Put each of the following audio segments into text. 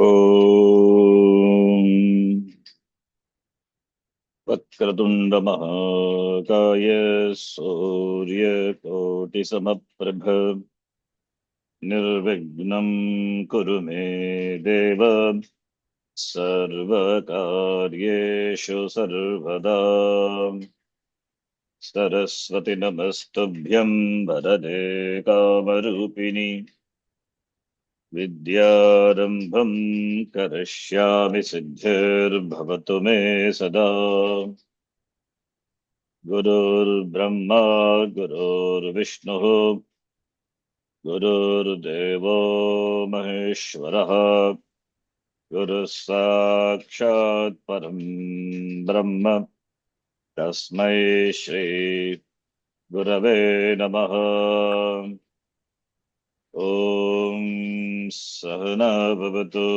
ॐ वक्रतुण्डमहाकाय सूर्यकोटिसमप्रभ निर्विघ्नं कुरु मे देव सर्वकार्येषु सर्वदा। सरस्वति नमस्तुभ्यं वरदे कामरूपिणि विद्यारम्भं करिष्यामि सिद्धिर्भवतु मे सदा। गुरुर्ब्रह्मा गुरुर्विष्णुः गुरुर्देवो महेश्वरः गुरुः साक्षात् परं ब्रह्म तस्मै श्री गुरवे नमः। ॐ सहना भवतु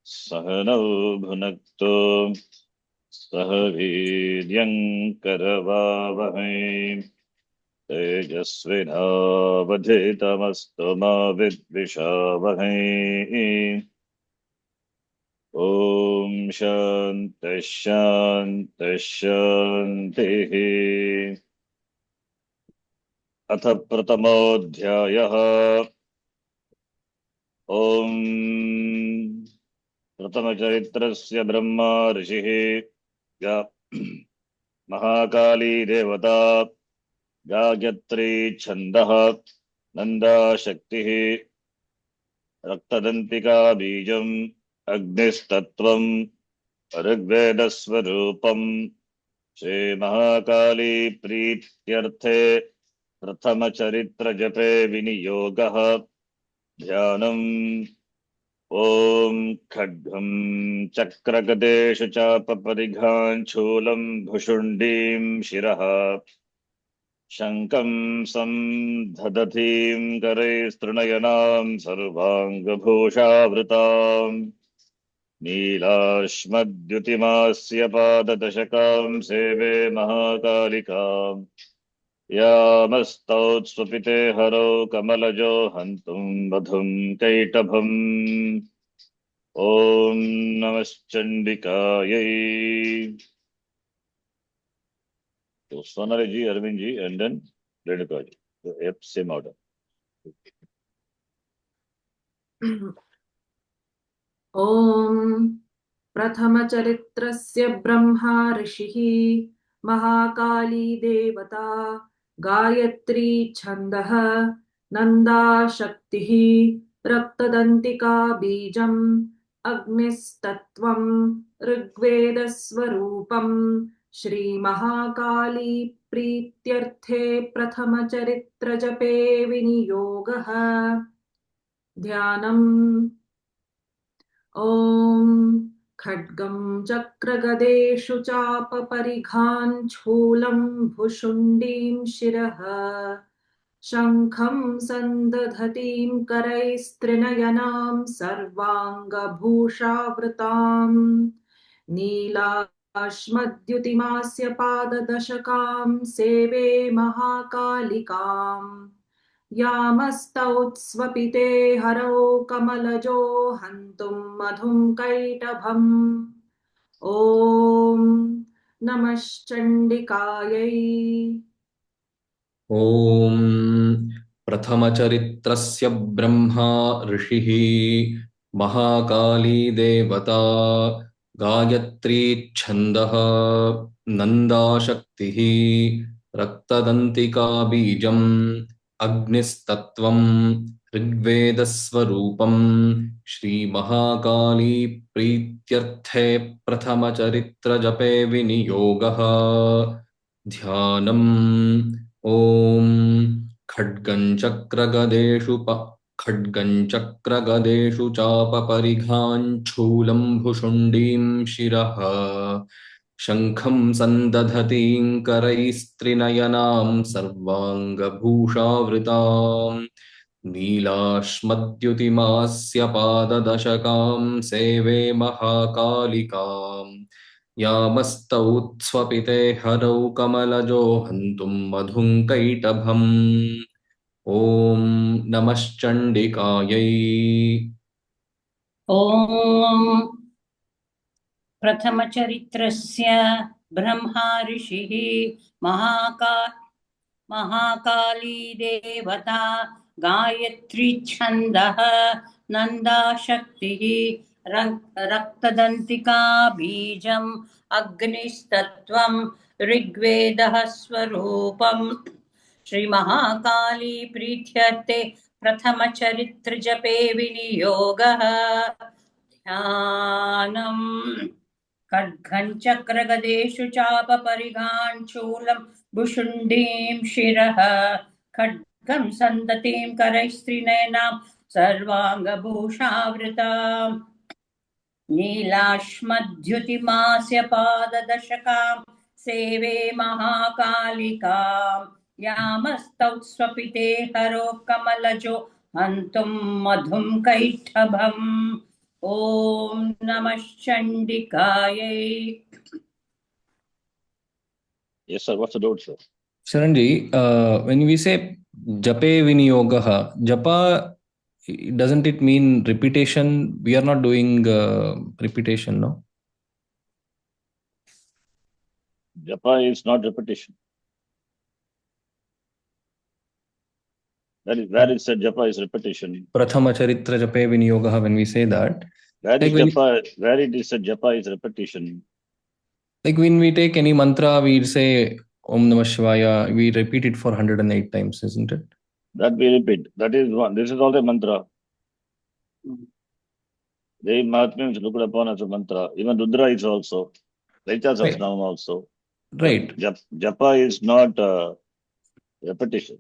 सहनौ भुनक्तु सह वीर्यं करवावहै तेजस्विनावधीतमस्तु मा विद्विषावहै। ॐ शान्तिः शान्तिः शान्तिः। अथ प्रथमोऽध्यायः। ॐ प्रथमचरित्रस्य ब्रह्मा ऋषिः महाकाली देवता गायत्री छन्दः नन्दा शक्तिः रक्तदन्तिका बीजम् अग्निस्तत्त्वम् ऋग्वेदस्वरूपम् श्रीमहाकाली प्रीत्यर्थे प्रथमचरित्रजपे विनियोगः। ध्यानम्। ॐ खड्गं चक्रगदेषु चापपरिघान् शूलं भुशुण्डीं शिरः शङ्खं संदधतीं करैस्तृणयनां सर्वाङ्गभूषावृताम् नीलाश्मद्युतिमास्य पाददशकां सेवे महाकालिकाम् यामस्तौत्स्वपिते हरौ कमलजो हन्तुं वधुं कैटभम्। ॐ नमश्चण्डिकायै। तो Sonali ji, Arvind ji, and then Renuka ji. So, same order. ॐ प्रथमचरित्रस्य ब्रह्मा ऋषिः महाकाली देवता गायत्री छन्दः नन्दा शक्तिः रक्तदन्तिका बीजम् अग्निस्तत्त्वम् ऋग्वेदस्वरूपम् श्रीमहाकाली प्रीत्यर्थे प्रथमचरित्रजपे विनियोगः। ध्यानम्। ॐ खड्गं चक्रगदेषु चापपरिघान् शूलं भुशुण्डीं शिरः शङ्खं सन्दधतीं करैस्त्रिनयनां सर्वाङ्गभूषावृताम् नीलाश्मद्युतिमास्य पाददशकां सेवे महाकालिकाम् यामस्तौत्स्वपिते हरौ कमलजो हन्तुं मधुं कैटभम्। ॐ नमश्चण्डिकायै। ॐ प्रथमचरित्रस्य ब्रह्मा ऋषिः महाकाली देवता गायत्री छन्दः नन्दाशक्तिः रक्तदन्तिका बीजम् अग्निस्तत्त्वम् ऋग्वेदस्वरूपम् श्रीमहाकाली प्रीत्यर्थे प्रथमचरित्रजपे विनियोगः। ध्यानम्। ॐ खड्गं चक्रगदेषु चापपरिघान् शूलं भुशुण्डीं शिरः शङ्खं सन्दधतीं करैस्त्रिनयनां सर्वाङ्गभूषावृताम् नीलाश्मद्युतिमास्य पाददशकां सेवे महाकालिकाम् यामस्तौत्स्वपिते हरौ कमलजो हन्तुं मधुं कैटभम्। ॐ नमश्चण्डिकायै। ॐ प्रथमचरित्रस्य ब्रह्मा ऋषिः महाकाली देवता गायत्री छन्दः नन्दा शक्तिः रक्तदन्तिका बीजम् अग्निस्तत्त्वं ऋग्वेदः स्वरूपम् श्रीमहाकाली प्रीत्यर्थे प्रथमचरित्रजपे विनियोगः ध्यानम् खड्गं चक्रगदेषु चापपरिघान् शूलं भुशुण्डीं शिरः खड्गं सन्दतीं करैस्त्रिनयनां सर्वाङ्गभूषावृताम् नीलाश्मद्युतिमास्य पाददशकां सेवे महाकालिकां यामस्तौ स्वपिते हरो कमलजो हन्तुं मधुं कैटभम् ॐ नमः चण्डिकायै। Yes, sir. What's the doubt, sir? Sharanji, when we say jape viniyogaha, japa, doesn't it mean repetition? We are not doing repetition, no? Japa is not repetition. That is where it said japa is repetition. Prathama charitra jape viniyogaha, when we say that. Where Like is japa? Where it is said japa is repetition. Like when we take any mantra, we say Om Namah Shivaya, we repeat it for 108 times, isn't it? That we repeat. That is one. This is also a mantra. Devi Mahatmyam is looked upon as a mantra. Even Rudra is also. Laita Sahasranam also. Right. Japa is not repetition.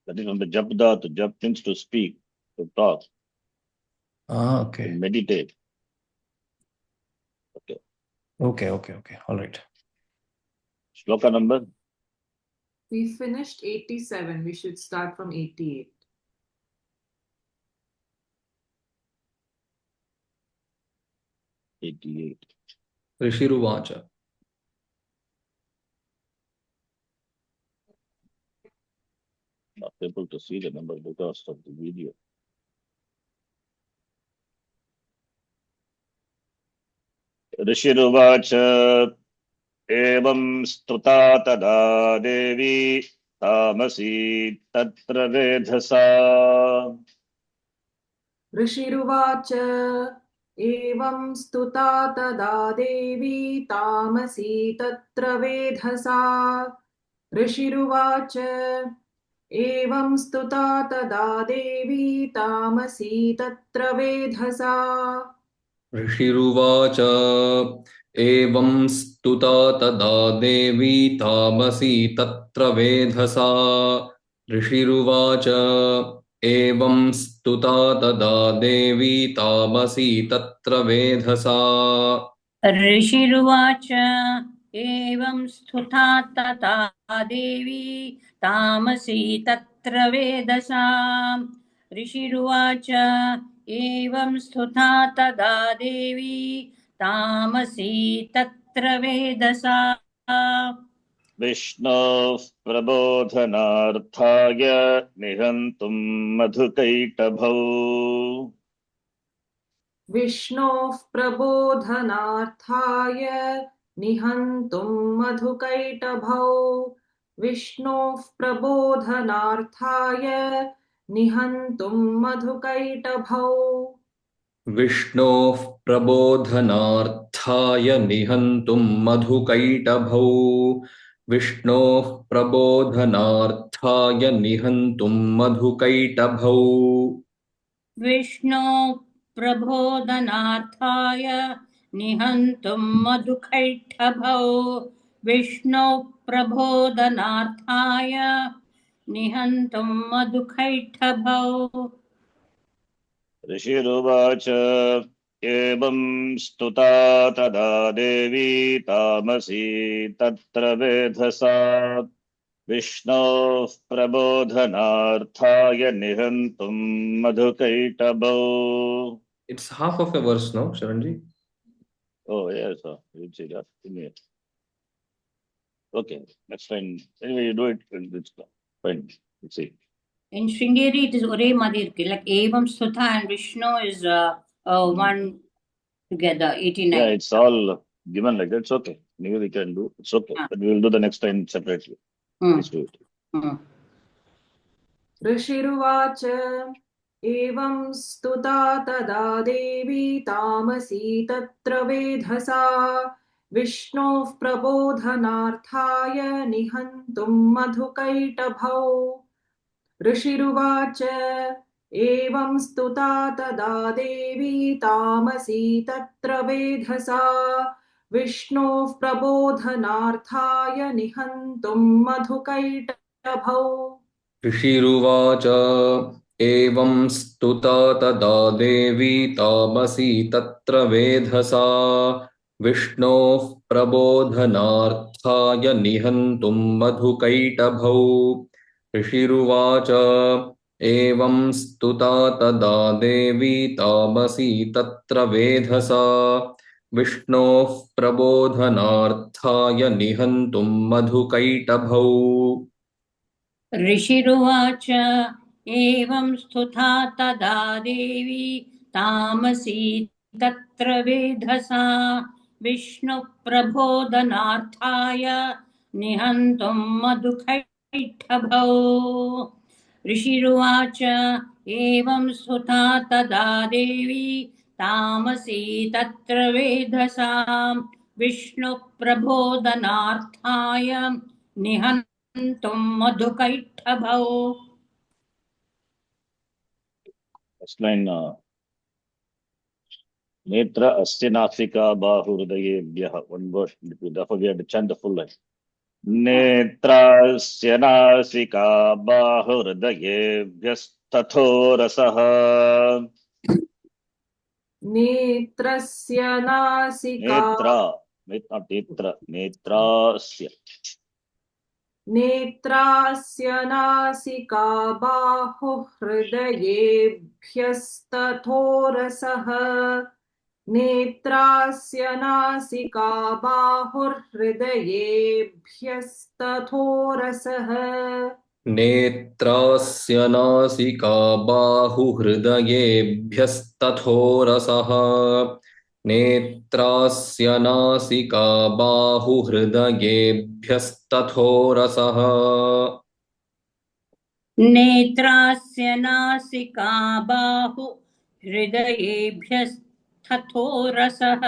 That is from the jap dhatu. Jap means to speak, to talk, Okay. to meditate. Okay. All right. Shloka number? We finished 87. We should start from 88. Rishiruvacha. Not able to see the number because of the video. Rishiruvacha evam stuta tada devi tamasi tatra vedhasa. ऋषिरुवाच एवं स्तुता तदा देवी तामसी तत्र वेधसा ऋषिरुवाच एवं स्तुता तदा देवी तामसी तत्र वेधसा ऋषिरुवाच एवं स्तुता तदा देवी तामसी तत्र वेधसा ऋषिरुवाच एवं स्तुता तदा देवी तामसी तत्र वेधसा ऋषिरुवाच एवं स्तुता तथा देवी तामसी तत्र वेदसा ऋषिरुवाच एवं स्तुता तदा देवी तामसी तत्र वेदसा विष्णोः प्रबोधनार्थाय निहन्तुं मधुकैटभौ विष्णोः प्रबोधनार्थाय निहन्तुं मधुकैटभौ विष्णोः प्रबोधनार्थाय निहन्तुं मधुकैटभौ विष्णोः प्रबोधनार्थाय निहन्तुं मधुकैटभौ विष्णोः प्रबोधनार्थाय निहन्तुं मधुकैटभौ विष्णो प्रबोधनार्थाय निहन्तुं मधुकैटभौ विष्णो प्रबोधनार्थाय निहन्तुं मधुकैटभौ ऋषिरुवाच एवं स्तुता तदा देवी तामसी तत्र वेधसा विष्णोः प्रबोधनार्थाय निहन्तुं मधुकैटभौ. It's half of a verse, no, Sharanji? Oh, yes, sir. You'll see that. Okay, that's fine. Anyway, you do it. It's fine. Let's see. In Sringeri, it is Ore Madir. Like Evam Stutha and Vishnu is one together, 89. Yeah, it's all given like that. It's okay. Maybe we can do. It's okay. Ah. But we will do the next time separately. Hmm. Please do it. Hmm. ऋषिरुवाच एवं स्तुता तदा देवी तामसी तत्र वेधसा विष्णोः प्रबोधनार्थाय निहन्तुं मधुकैटभौ ऋषिरुवाच एवं स्तुता तदा देवी तामसी तत्र वेधसा विष्णोः प्रबोधनार्थाय निहन्तुं मधुकैटभौ ऋषिरुवाच एवं स्तुता तदा देवी तामसी तत्र वेधसा विष्णोः प्रबोधनार्थाय निहन्तुं मधुकैटभौ ऋषिरुवाच एवं स्तुता तदा देवी तामसी तत्र वेधसा विष्णोः प्रबोधनार्थाय निहन्तुं मधुकैटभौ ऋषिरुवाच एवं स्तुता तदा देवी तामसी तत्र वेधसा विष्णुप्रबोधनार्थाय निहन्तुं मधुकैटभौ ऋषिरुवाच एवं स्तुता तदा देवी तामसी तत्र वेधसा विष्णुप्रबोधनार्थाय निहन्तुं मधुकैटभौ First line. Netra asya nasika bahu hridayebhyah. One word. Therefore, we have to chant the full line. Netra asya nasika bahu hridayebhyah tatho rasaha. नेत्रस्य नासिका Netra. Not netra. Netrasya. नेत्रास्य नासिका बाहुः हृदयेभ्यस्तथोरसः नेत्रास्य नासिका बाहुर्हृदयेभ्यस्तथोरसः नेत्रास्य नासिका बाहुहृदयेभ्यस्तथोरसः नेत्रास्य नासिका बाहुहृदयेभ्यस्तथोरसः नेत्रास्य नासिका बाहु हृदयेभ्यस्तथोरसः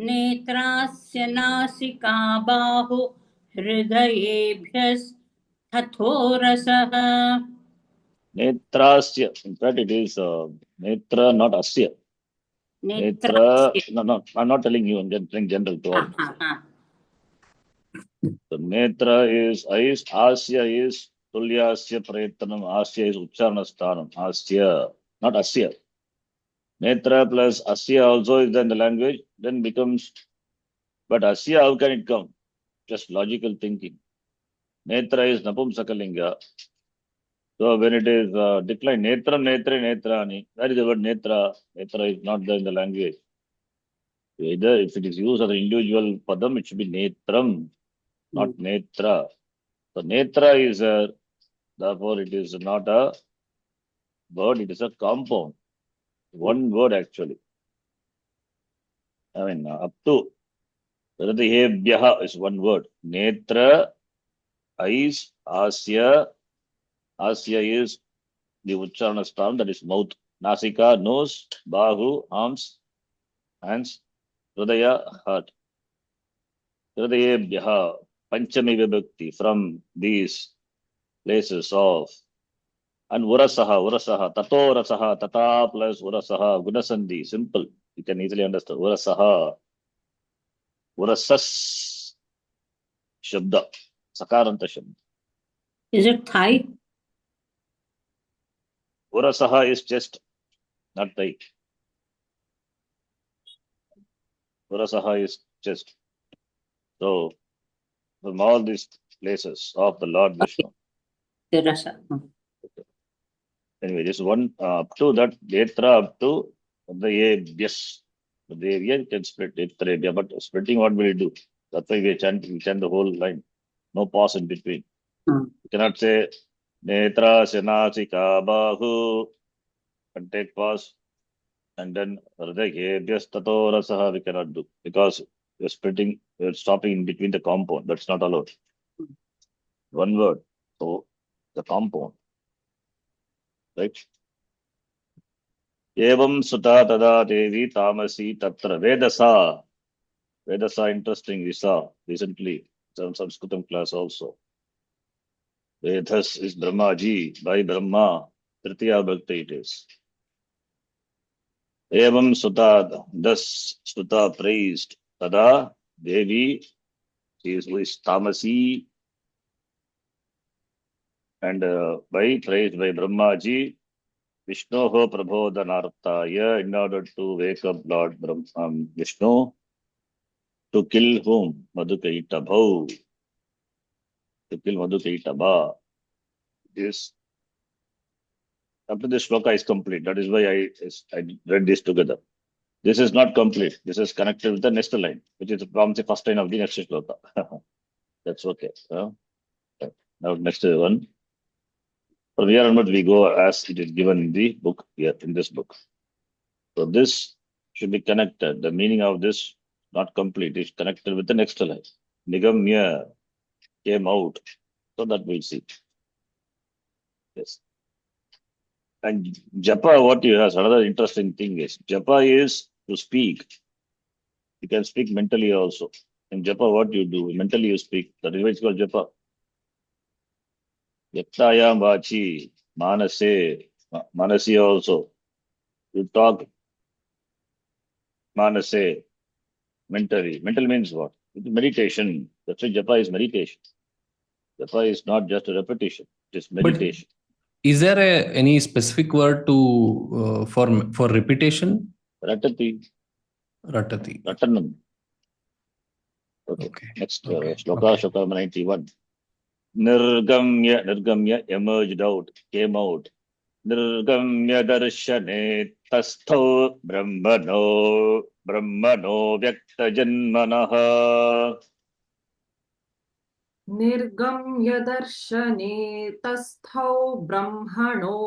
नेत्रास्य नासिका बाहु हृदयेभ्यस्तथोरसः Netrasya. In fact, it is netra, not asya. Netra. नेत्रास्य No. I'm not telling you. I'm just saying general to all. The netra is eyes, asya is tulyasya prayetanam, asya is ucharana sthanam, asya, not asya. Netra plus asya also is then the language, then becomes, but asya, how can it come? Just logical thinking. Netra is napumsakalinga. So when it is declined, netram, netre, netrani, that is the word netra. Netra is not there in the language. Either if it is used as an individual padam, it should be netram, not netra. So netra is therefore it is not a word, it is a compound. One word actually. I mean up to hridayebhyah is one word. Netra, eyes, asya. Asya is the ucharana sthan, that is mouth. Nasika, nose, bahu, arms, hands, hridaya, heart. Hridayebhyah, panchami vibhakti, from these places of, and urasaha, tato rasaha, tata plus urasaha, gunasandhi, simple. You can easily understand. Urasaha, urasas, shabda, sakaranta shabda. Is it thigh? Urasaha is chest, not thigh. Urasaha is chest. So, from all these places of the Lord Vishnu. Rasa. Anyway, this one up to that, Netra up to the Abhyas. The area can split Netra, but splitting what will it do? That's why we chant the whole line. No pause in between. Hmm. You cannot say Netra Senasika Bahu. and take pause, and then Hridayebhyastato rasaha we cannot do because we're stopping in between the compound. That's not allowed. One word. So the compound, right? Evam Sutta Tada Devi Tamasi Tatra Vedasa. Vedasa, interesting, we saw recently some Sanskritam class also. Vedas is Brahmaji, by Brahma, Tritiya Bhakti it is. Evam Sutta, thus Sutta praised Tada Devi, she is who is Tamasi, and praised by Brahmaji, Vishnoho Prabodhanartaya, in order to wake up Lord Vishnu, to kill whom? Madhukaitabhau, to kill Madhukaitabha. This, after this shloka is complete, that is why I read this together. This is not complete. This is connected with the next line, which is from the first line of the next shloka. That's okay. Now next one. From here onward, we go as it is given in the book here, in this book. So this should be connected. The meaning of this not complete is connected with the next line. Nigamya came out. So that we'll see. Yes. And japa, what you have, another interesting thing is, japa is to speak. You can speak mentally also. In japa, what you do? Mentally you speak. That is why it's called japa. Yaktayam vachi, manasi also. You talk manase, mentally. Mental means what? It's meditation. That's why japa is meditation. Japa is not just a repetition. It is meditation. But is there any specific word to for repetition? Ratati. Ratati. Ratanam. Okay. Next shloka, shloka number 91. Nirgamya emerged out, came out. Nirgamya darshane tastho brahmano vyakta janmanaha. निर्गम्य दर्शने तस्थौ ब्रह्मणो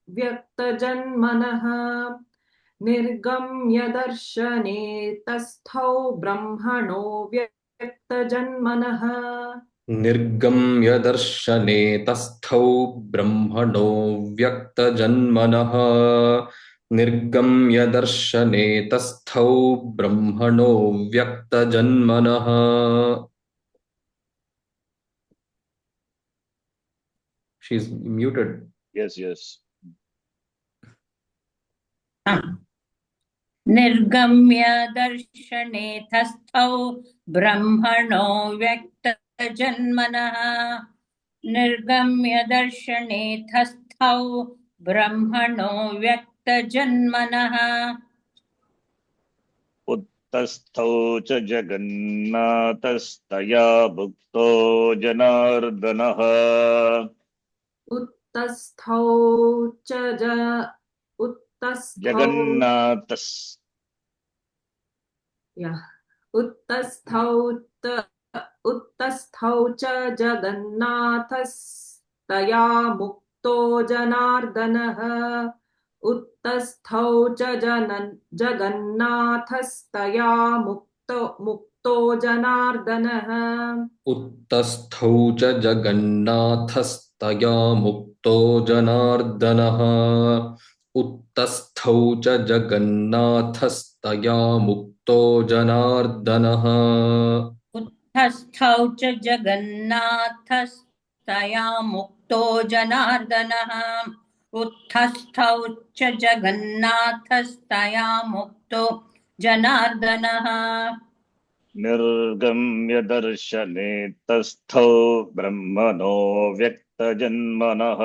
व्यक्तजन्मनः निर्गम्य दर्शने तस्थौ ब्रह्मणो व्यक्तजन्मनः निर्गम्य दर्शने तस्थौ ब्रह्मणो व्यक्तजन्मनः निर्गम्य दर्शने तस्थौ ब्रह्मणो व्यक्तजन्मनः. She's muted. Yes. निर्गम्य दर्शने तस्थौ ब्रह्मणो व्यक्तजन्मनः निर्गम्य दर्शने तस्थौ ब्रह्मणो व्यक्तजन्मनः उत्तस्थौ च जगन्नाथस्तया भुक्तो जनार्दनः. उत्तस्थौ Jagannatha's. Yeah. उत्तस्थौ च जगन्नाथस्तया मुक्तो जनार्दनः उत्तस्थौ च जगन्नाथस्तया मुक्तो जनार्दनः उत्तस्थौ च जगन्नाथस्तया मुक्तो जनार्दनः उत्तस्थौ च जगन्नाथस्तया मुक्तो जनार्दनः उत्तस्थौ च जगन्नाथस्तया मुक्तो जनार्दनः उत्तस्थौ च जगन्नाथस्तया मुक्तो जनार्दनः निर्गम्य दर्शने तस्थौ ब्रह्मणो व्यक्तजन्मनः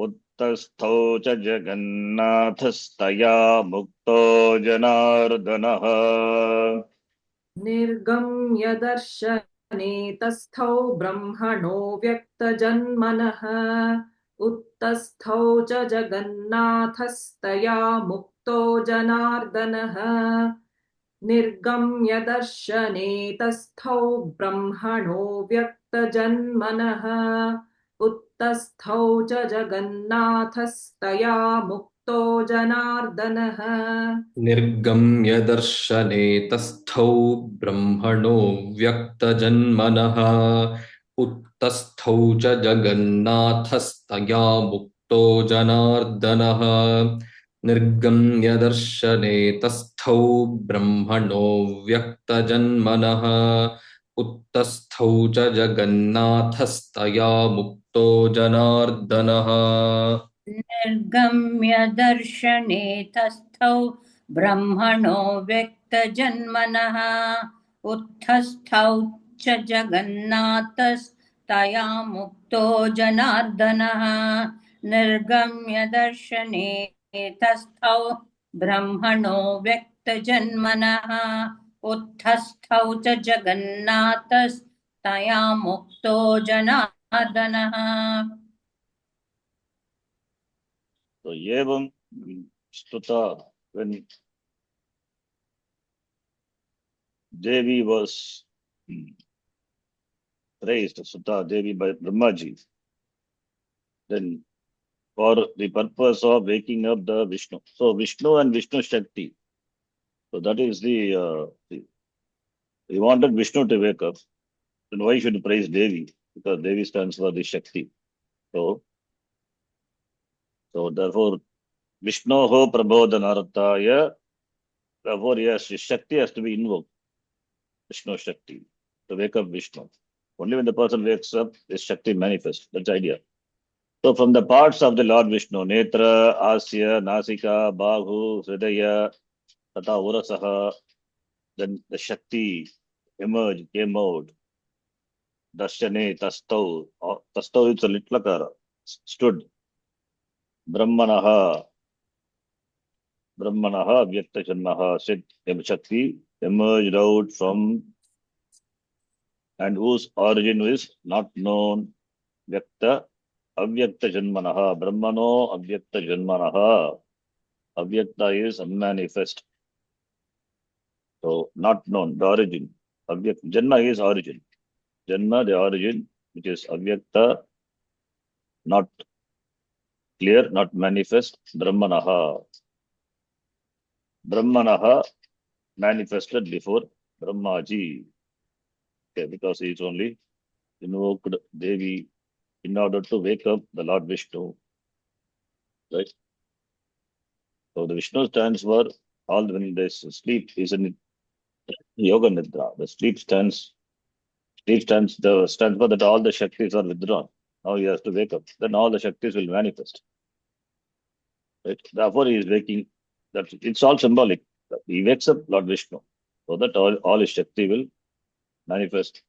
उत्तस्थौ च जगन्नाथस्तया मुक्तो जनार्दनः. निर्गम्य दर्शने तस्थौ ब्रह्मणो व्यक्तजन्मनः उत्तस्थौ च जगन्नाथस्तया मुक्तो जनार्दनः निर्गम्य दर्शने तस्थौ ब्रह्मणो व्यक्तजन्मनः उत्तस्थौ च जगन्नाथस्तया मुक्तो जनार्दनः निर्गम्य दर्शने तस्थौ ब्रह्मणो व्यक्तजन्मनः उत्तस्थौ च जगन्नाथस्तया मुक्तो जनार्दनः निर्गम्य दर्शने तस्थौ ब्रह्मणो व्यक्तजन्मनः उत्तस्थौ च जगन्नाथस्तया मुक्तो जनार्दनः निर्गम्य दर्शने तस्थौ ब्रह्मणो व्यक्तजन्मनः उत्थस्थौ च जगन्नाथस्तया मुक्तो जनार्दनः निर्गम्य दर्शने तस्थौ ब्रह्मणो व्यक्तजन्मनः उत्थस्थौ च जगन्नाथस्तया मुक्तो जनार्दनः So evam stuta, when Devi was praised, Suta Devi by Brahmaji, then for the purpose of waking up the Vishnu. So Vishnu and Vishnu Shakti. So that is he wanted Vishnu to wake up. Then why should he praise Devi? Because Devi stands for the Shakti. So therefore Vishnoho Prabodhanartaya, therefore yes, Shakti has to be invoked. Vishnu Shakti, to wake up Vishnu. Only when the person wakes up, this Shakti manifests. That's the idea. So from the parts of the Lord Vishnu, Netra, Asya, Nasika, Bahu, Hridaya, Tata Urasaha, then the Shakti emerged, came out. Darshane, Tastau, Tastau is a litlakara, stood. Brahmanaha, Vyakta Janmaha, said Shakti emerged out from, and whose origin is not known. Vyakta, Avyakta Janmanaha, Brahmano Avyakta Janmanaha. Avyakta is unmanifest. So not known, the origin. Avyakta, Janma is origin. Janma, the origin, which is Avyakta, not clear, not manifest. Brahmanaha. Brahmanaha manifested before Brahmaji. Okay, because he is only invoked Devi in order to wake up the Lord Vishnu. Right? So the Vishnu stands for all when they sleep is in Yoga Nidra. The sleep stands stands for that all the Shaktis are withdrawn. Now he has to wake up. Then all the Shaktis will manifest. Right? Therefore he is waking. It's all symbolic. He wakes up Lord Vishnu. So that all his Shakti will manifest.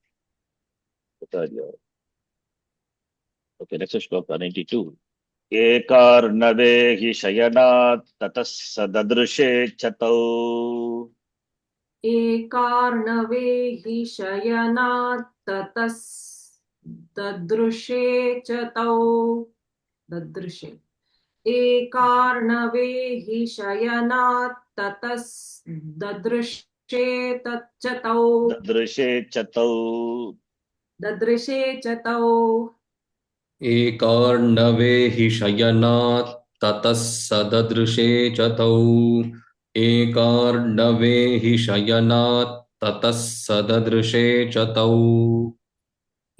Okay, next shloka 92. Ekarnave hi shayanat tatas sadadrishe chatau. एकार्णवे हि शयनात् ततस्तदृशे च तौ ददृशे एकार्णवे हि शयनात् ततस्तदृशे तच्च तौ Dadrishe chatau. ददृशे च तौ एकार्णवे हि शयनात् ततः सददृशे च तौ एकार्णवे हि शयनात् ततः सददृशे च तौ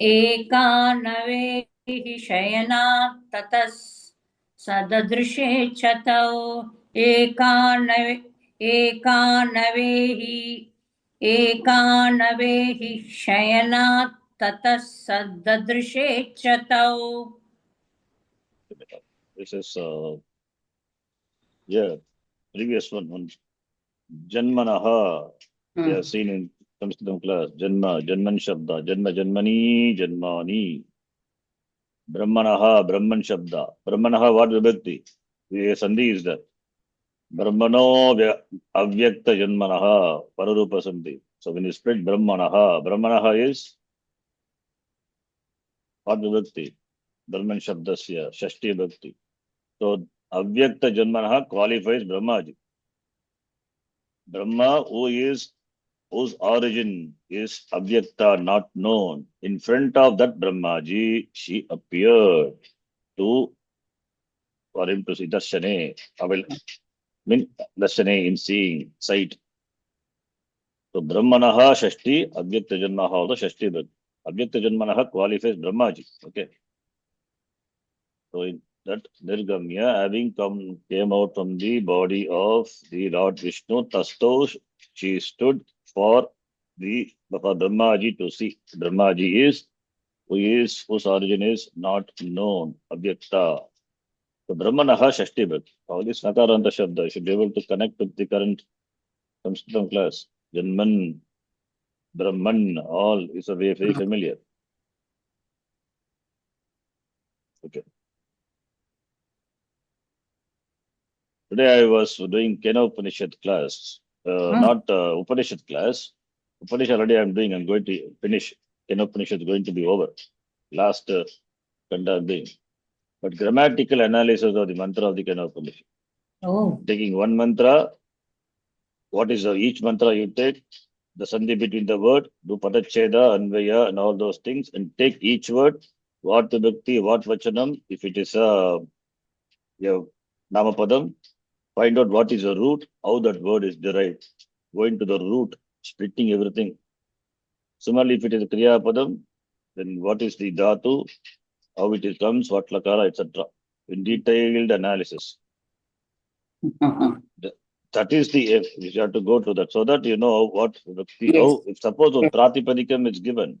एकानवे हि शयनात् ततः सददृशे च तौ एकानवे हि शयनात् ततः सददृशे च तौ This is previous one. Janmanaha. We have seen in Sanskritam class. Janman Shabda. Janmani, Janmani. Brahmanaha, Brahman Shabda. Brahmanaha, what vibhakti? Sandhi is there. Brahmano Avyakta Janmanaha, Pararupa Sandhi. So when you split Brahmanaha is what vibhakti? Brahman Shabdasya, Shashti Bhakti. So Avyakta Janmanaha qualifies Brahmaji. Brahma, who is whose origin is Avyakta, not known. In front of that Brahmaji, she appeared for him to see Darshane. I will mean Darshane in seeing, sight. So Brahmanaha Shashti, Avyakta Janmaha also Shashti Brahma. Avyakta Janmanaha qualifies Brahmaji. Okay. So in that Nirgamya, having came out from the body of the Lord Vishnu, Tasto, she stood for Brahmaji to see. Brahmaji is whose origin is not known, Avyakta. So Brahmanaha Shashti Bhat. All this Nakaranta Shabda, you should be able to connect with the current Sanskritam class. Janman, Brahman, all is a very familiar. Okay. Today I was doing Kena Upanishad class, not Upanishad class. Upanishad already I'm doing, I'm going to finish. Kena Upanishad is going to be over. Last Kanda I'm doing. But grammatical analysis of the mantra of the Kena Upanishad. Oh, Taking one mantra, what is each mantra you take, the sandhi between the word, do padacheda, anvaya, and all those things, and take each word, what vibhakti, what vachanam, if it is a namapadam, find out what is the root, how that word is derived, going to the root, splitting everything. Similarly, if it is a kriya padam, then what is the dhatu, how it comes, what lakara, etc. In detailed analysis. That is the if you have to go to that, so that you know what yes. how, if suppose Yes. pratipadikam is given,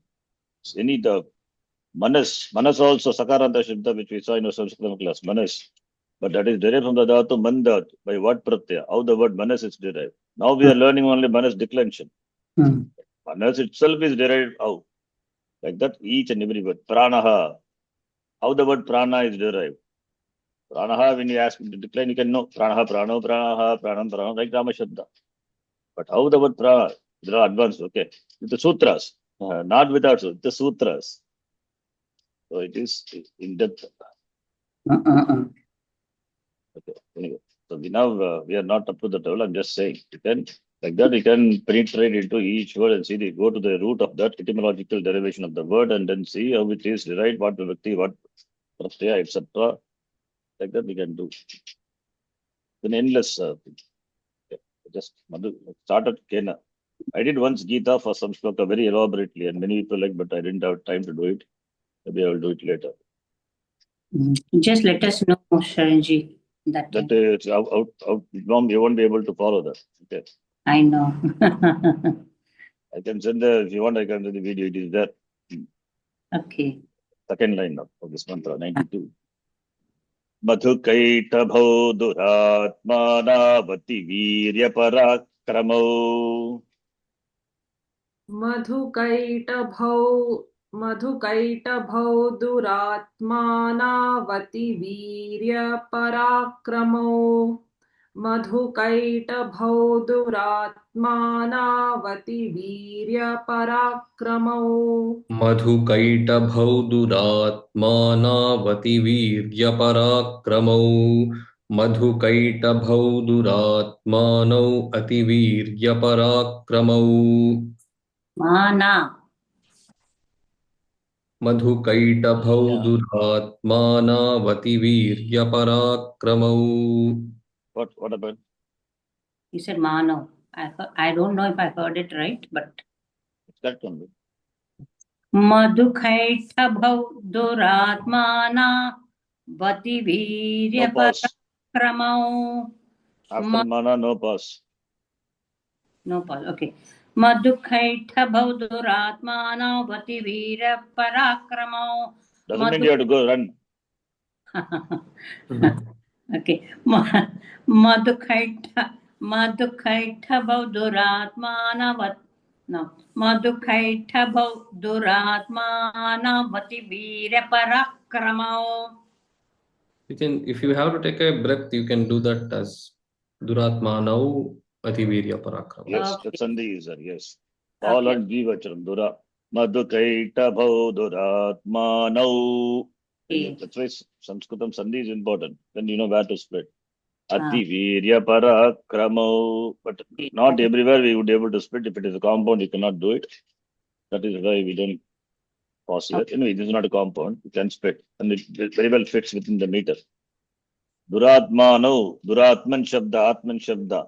any the manas also sakaranta shabda which we saw in our Sanskrit class, manas, but that is derived from the dhatu mandat, by what pratyaya, how the word manas is derived. Now we are learning only manas declension. Manas itself is derived how? Like that, each and every word. Pranaha, how the word prana is derived. Pranaha, when you ask to decline, you can know pranaha, prano, pranaha, pranam, pranam, like Rama Shabda. But how the word prana, there are advanced, okay. With the sutras, not without the sutras. So it is in depth. Okay, anyway. So we are not up to the level. I'm just saying, you can like that. You can penetrate into each word and see go to the root of that etymological derivation of the word, and then see how it is derived, what vibhakti, what pratyaya, etc. Like that we can do. Then endless. Just started Kena. I did once Gita for some shloka very elaborately, and many people like, but I didn't have time to do it. Maybe I will do it later. Just let us know, Sharanji, that time. That you won't be able to follow that. Okay. I know. I can send if you want, I can send the video. It is there. Okay. Second line of this mantra, 92. Madhukaitavau duratmanavati virya parakramau. मधुकैटभौ दुरात्मानावति वीर्यपराक्रमौ मधुकैटभौ दुरात्मानावति वीर्यपराक्रमौ मधुकैटभौ दुरात्मानावतिवीर्यपराक्रमौ मधुकैटभौ दुरात्मानौ अतिवीर्यपराक्रमौ Mana. मधुकैटभौ Yeah. दुरात्मानावतिवीर्यपराक्रमौ. What about? You said Mano. I don't know if I heard it right, but It's that only. Madhukaithabhau duratmana vati No virya pause. parakramau. After mana, no pause. No pause. Okay. Madhukaithabhau duratmana vati virya parakramau. Doesn't mean you have to go run. Okay. Madhukaithabhau duratmana vati no. Madhukaithabhau duratmana vati virya parakramau. You can, if you have to take a breath, you can do that as Duratmanau Ativirya Parakrama. Yes, Okay. that's Sandhi user. Yes. Okay. All and Dvivachanam. Dura. Madhukaitavau duratmanau. Okay. That's why Sanskritam Sandhi is important. Then you know where to spread. Ati Parakramau. But not everywhere we would be able to split. If it is a compound, you cannot do it. That is why we don't pause here. Anyway, this is not a compound. You can split. And it very well fits within the meter. Duratmano, Duratman Shabda, Atman Shabda.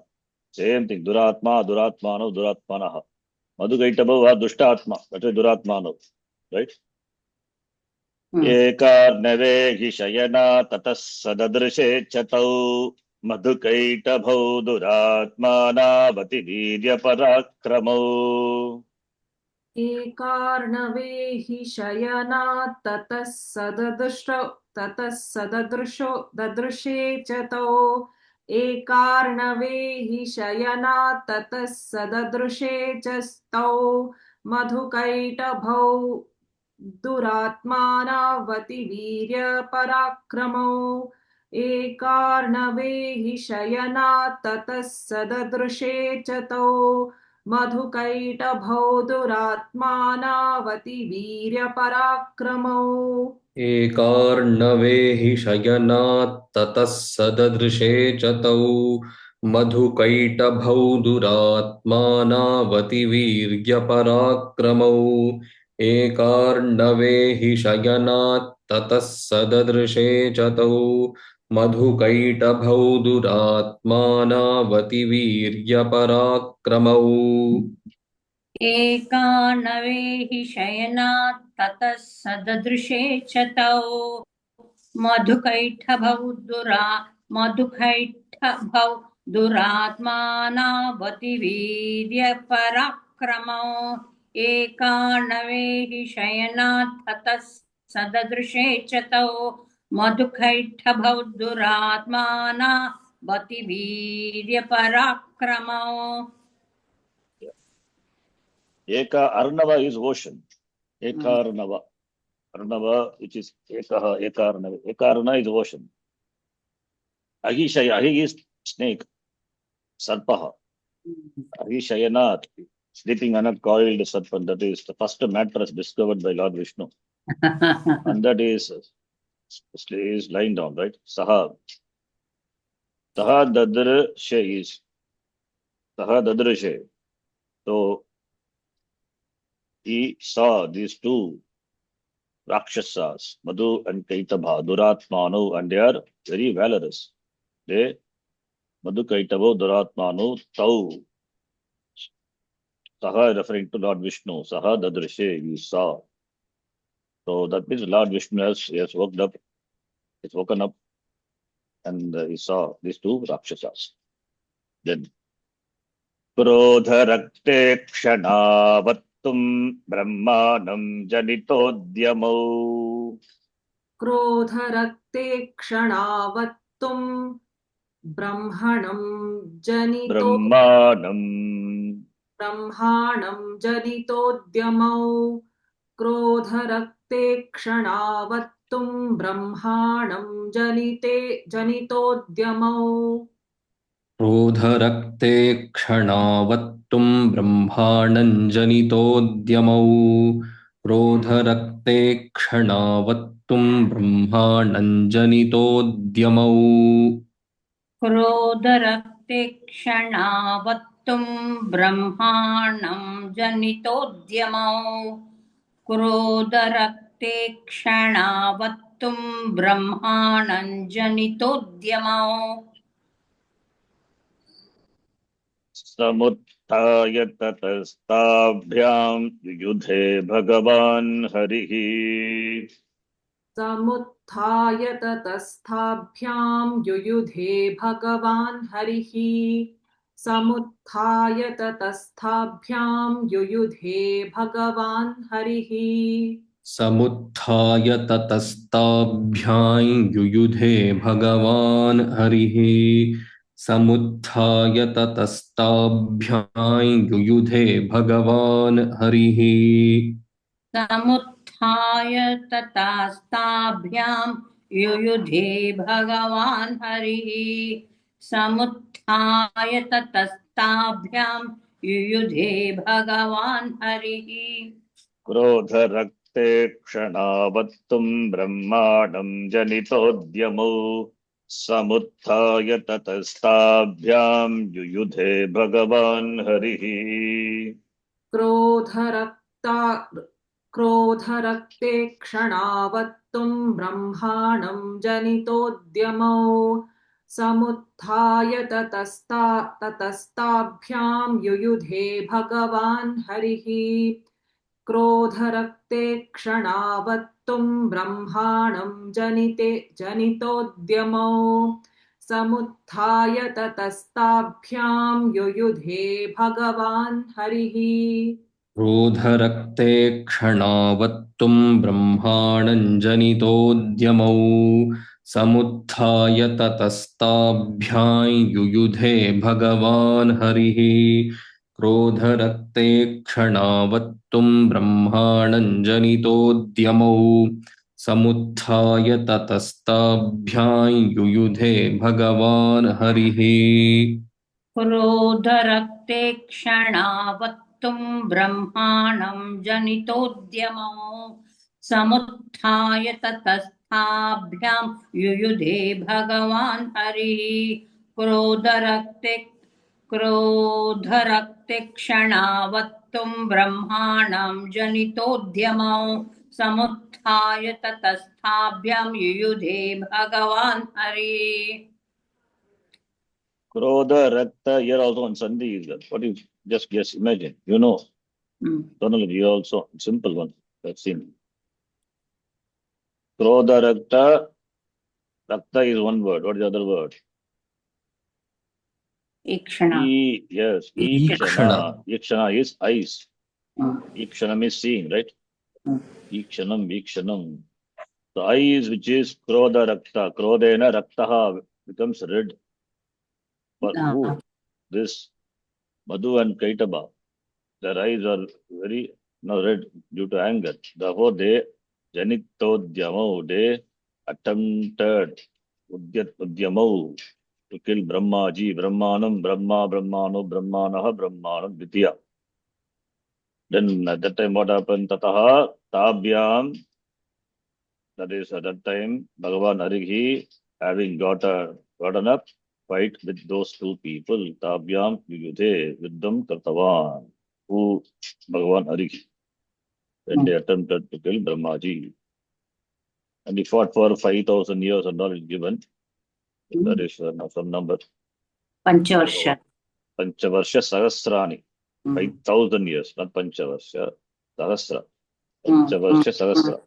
Same thing. Duratma, Duratmano, Duratmanaha. Madhukaitabo, Dushta Atma. That is Duratmano. Right? एकार्णवे हि शयना ततः सददृशे चतौ मधुकैटभौ दुरात्मानावति वीर्यपराक्रमौ एकार्णवे हि शयनात् ततः ददृशे च तौ एकार्णवे हि शयनात् ततः सददृशे च तौ मधुकैटभौ दुरात्मानावति वीर्यपराक्रमौ एकार्णवे हि शयनात् ततः सददृशे च तौ मधुकैटभौ दुरात्मानावति वीर्यपराक्रमौ एकार्णवे हि शयनात् ततः सददृशे च तौ मधुकैटभौ दुरात्मानावति वीर्यपराक्रमौ एकार्णवे हि शयनात् ततः सददृशे च तौ मधुकैटभौ दुरात्मानावति वीर्यपराक्रमौ एकार्णवे हि शयनात् ततः सददृशे च तौ मधुकैटभौ दुरात्मानावति वीर्यपराक्रमौ एकार्णवे हि शयनात् ततः सददृशे च तौ मधुकैटभौ दुरात्मानावति वीर्यपराक्रमौ Eka Arnava is ocean. Ekarnava. Arnava, which is Ekaha, Ekarnava. Ekarna is ocean. Ahishaya, Ahi is snake. Sarpaha. Ahishayanat, sleeping on a coiled serpent. That is the first mattress discovered by Lord Vishnu. And that is lying down, right? Saha. Saha Dadrishe is. Saha Dadrishe. So he saw these two Rakshasas, Madhu and Kaitabha, Duratmanu, and they are very valorous. They, Madhu Kaitabo, Duratmanu, Tau. Saha referring to Lord Vishnu. Saha Dadrishe, he saw. So that means Lord Vishnu has woken up, and he saw these two Rakshasas. Then, Krodharakte Kshanavatum Brahmanam Janitodhyamau. क्रोधरक्ते क्षणावत्तुं ब्रह्माणं जनितोद्यमौ क्रोधरक्ते क्षणावत्तुं ब्रह्माणं जनितोद्यमौ क्रोधरक्ते क्षणावत्तुं ब्रह्माणञ्जनितोद्यमौ क्रोधरक्ते क्षणावत्तुं ब्रह्माणञ्जनितोद्यमौ क्रोधरक्ते क्षणावत्तुं ब्रह्माणं जनितोद्यमौ क्रोधरक्ते क्षणावत्तुं ब्रह्माणं जनितोद्यमौ समुत्थाय ततस्ताभ्यां युयुधे भगवान् हरिः समुत्थाय ततस्ताभ्यां युयुधे भगवान् हरिः समुत्थाय ततस्ताभ्यां युयुधे भगवान् हरिः समुत्थाय ततस्ताभ्यां युयुधे भगवान् हरिः समुत्थाय ततस्ताभ्यां युयुधे भगवान् हरिः समुत्थाय ततस्ताभ्यां युयुधे भगवान् हरिः समुत्थाय ततस्ताभ्यां युयुधे भगवान् हरिः क्रोधरक्ते क्षणावत्तुं ब्रह्माणं जनितोद्यमौ समुत्थाय ततस्ताभ्यां युयुधे भगवान् हरिः क्रोधरक्ते क्षणावत्तुं ब्रह्माणं जनितोद्यमौ समुत्थाय ततस्ताभ्यां युयुधे भगवान् हरिः क्रोधरक्ते क्षणावत्तुं ब्रह्माणं जनितोद्यमौ समुत्थाय ततस्ताभ्यां युयुधे भगवान् हरिः क्रोधरक्ते क्षणावत्तुं ब्रह्माणञ्जनितोद्यमौ समुत्थाय ततस्ताभ्यां युयुधे भगवान् हरिः क्रोधरक्ते क्षणावत्तुं ब्रह्माणञ्जनितोद्यमौ समुत्थाय ततस्ताभ्यां युयुधे भगवान् हरिः क्रोधरक्ते क्षणावत्तुं ब्रह्माणं जनितोद्यमो समुत्थाय ततस्ताभ्यां युयुधे भगवान् हरिः क्रोधरक्ते क्षणावत्तुं ब्रह्माणं जनितोद्यमो समुत्थाय ततस्ताभ्यां युयुधे भगवान् हरिः Krodha Rakta, here also on Sandhi is there. What do you just guess? Imagine. You know. Sonal, you also simple one. That's seen. Krodha Rakta. Rakta is one word. What is the other word? Ikshana. Yes. Ikshana. Ikshana is eyes. Ikshanam is seeing, right? Ikshanam. The eyes, which is Krodha Rakta. Krodena Raktaha becomes red. For who? This Madhu and Kaitaba. Their eyes are very red due to anger. Therefore, they Janitodhyamau, they attempted Udyamau to kill Brahmaji, Brahmanam, Brahmano, Brahmanaha, Brahmanam, Ditya. Then at that time, what happened? Tataha, Tabhyam, that is at that time, Bhagavan Harihi, having gotten up, fight with those two people, Tabhyam, Yuyudhe, with them, Kartavan, who Bhagavan Harihi. When they attempted to kill Brahmaji. And he fought for 5,000 years and all is given. That is some number. Panchavarsha. Panchavarsha Sahasrani. 5,000 years, not Panchavarsha. Sahasra. Panchavarsha Sahasra.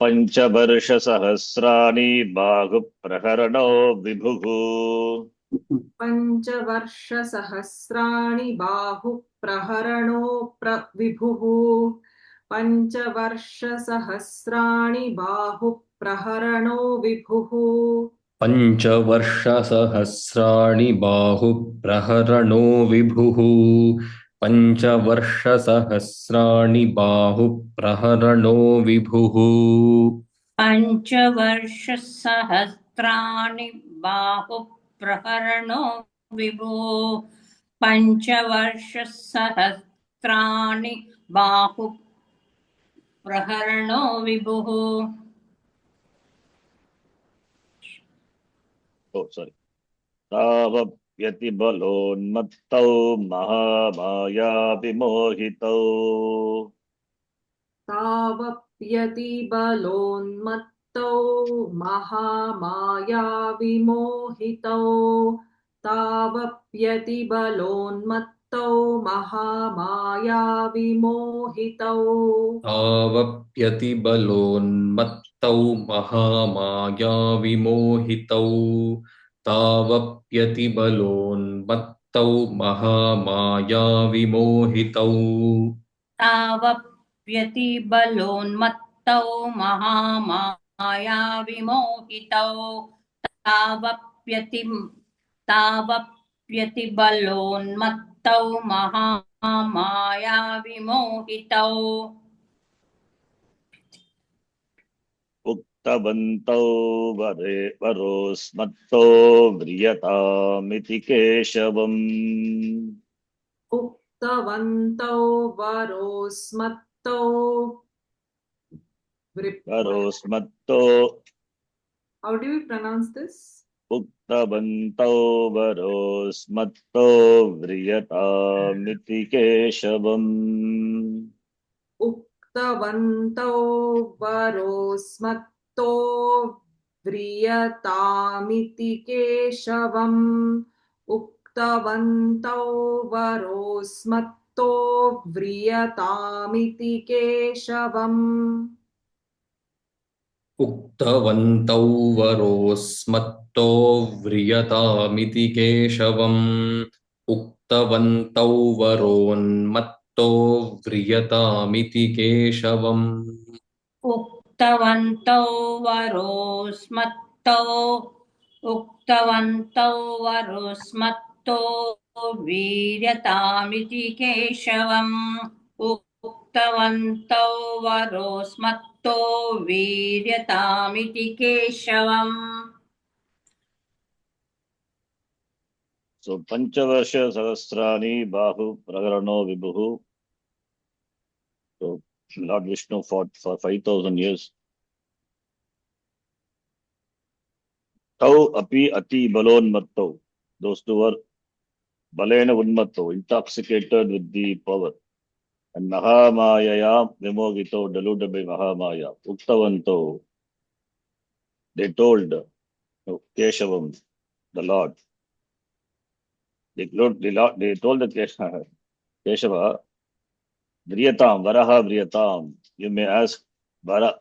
Panchavarsha Sahasrani Bahu Praharano Vibhugu. Panchavarsha Sahasrani Bahu Praharano Vibhugu. Panchavarsha Sahasrani Bahu Praharano Vibhugu. पञ्चवर्षसहस्राणि बाहुप्रहरणो विभुः पञ्चवर्षसहस्राणि बाहुप्रहरणो विभुः पञ्चवर्षसहस्राणि बाहुप्रहरणो विभुः पञ्चवर्षसहस्राणि बाहुप्रहरणो विभुः Oh, sorry. Tavapyati balonmattau mahamaya vimohitau. Tavapyati balonmattau mahamaya vimohitau. Tavapyati balonmattau mahamaya vimohitau. तावप्यति बलोन्मत्तौ Mahamaya विमोहितौ तावप्यति बलोन्मत्तौ Mahamaya विमोहितौ तावप्यति बलोन्मत्तौ Mahamaya विमोहितौ तावप्यति बलोन्मत्तौ Mahamaya विमोहितौ Uktavantau varosmattau vriyamiti keshavam. Uktavantau varosmattau Varosmattau How do we pronounce this? Uktavantau varosmatto vriyatamiti keshavam. Uktavantau varosmatto vriyatamiti keshavam. Uktavantau varosmatto vriyatamiti keshavam. उक्तवन्तौ वरोऽस्मत्तो व्रियतामिति केशवम् उक्तवन्तौ वरोन्मत्तो व्रियतामिति केशवम् उक्तवन्तौ वरोऽस्मत्तौ उक्तवन्तौ वरोऽस्मत्तो वीर्यतामिति केशवम् उक्तवन्तौ वरोऽस्मत्तो वीर्यतामिति केशवम्. So Panchavarsha Sahasrani Bahu Pragarano Vibhuhu. So Lord Vishnu fought for 5,000 years. Tau api ati balon matto. Those two were balena unmatto, intoxicated with the power. And Mahamayaya vimogito, deluded by Mahamaya. Uktavanto, they told Keshavam, the Lord. They told the Keshava, Vriyatam, Varaha Vriyatam. You may ask Vara,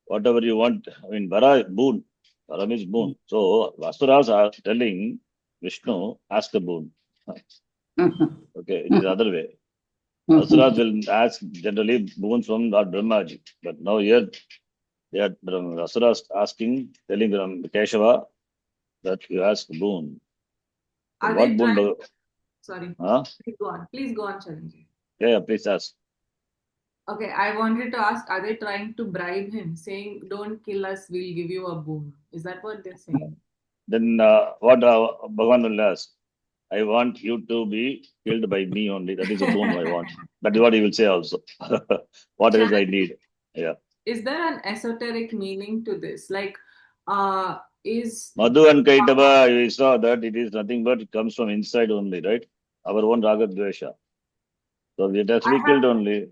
whatever you want. I mean, Vara, boon. Vara means boon. So, Asuras are telling Vishnu, ask a boon. Okay, it is the other way. Asuras will ask generally boons from Lord Brahmaji. But now here, they are Asuras asking, telling Keshava that you ask boon. So Are what they boon trying? do? Sorry. Huh? Please go on. Please go on, Charanji. Yeah, please ask. Okay, I wanted to ask, are they trying to bribe him, saying, don't kill us, we'll give you a boon? Is that what they're saying? Then what Bhagavan will ask? I want you to be killed by me only. That is a boon I want. That is what he will say also. What else I need? Yeah. Is there an esoteric meaning to this? Like, is Madhu and Kaitava, we saw that it is nothing but it comes from inside only, right? Our own Raga Dvesha. So it has to be killed only.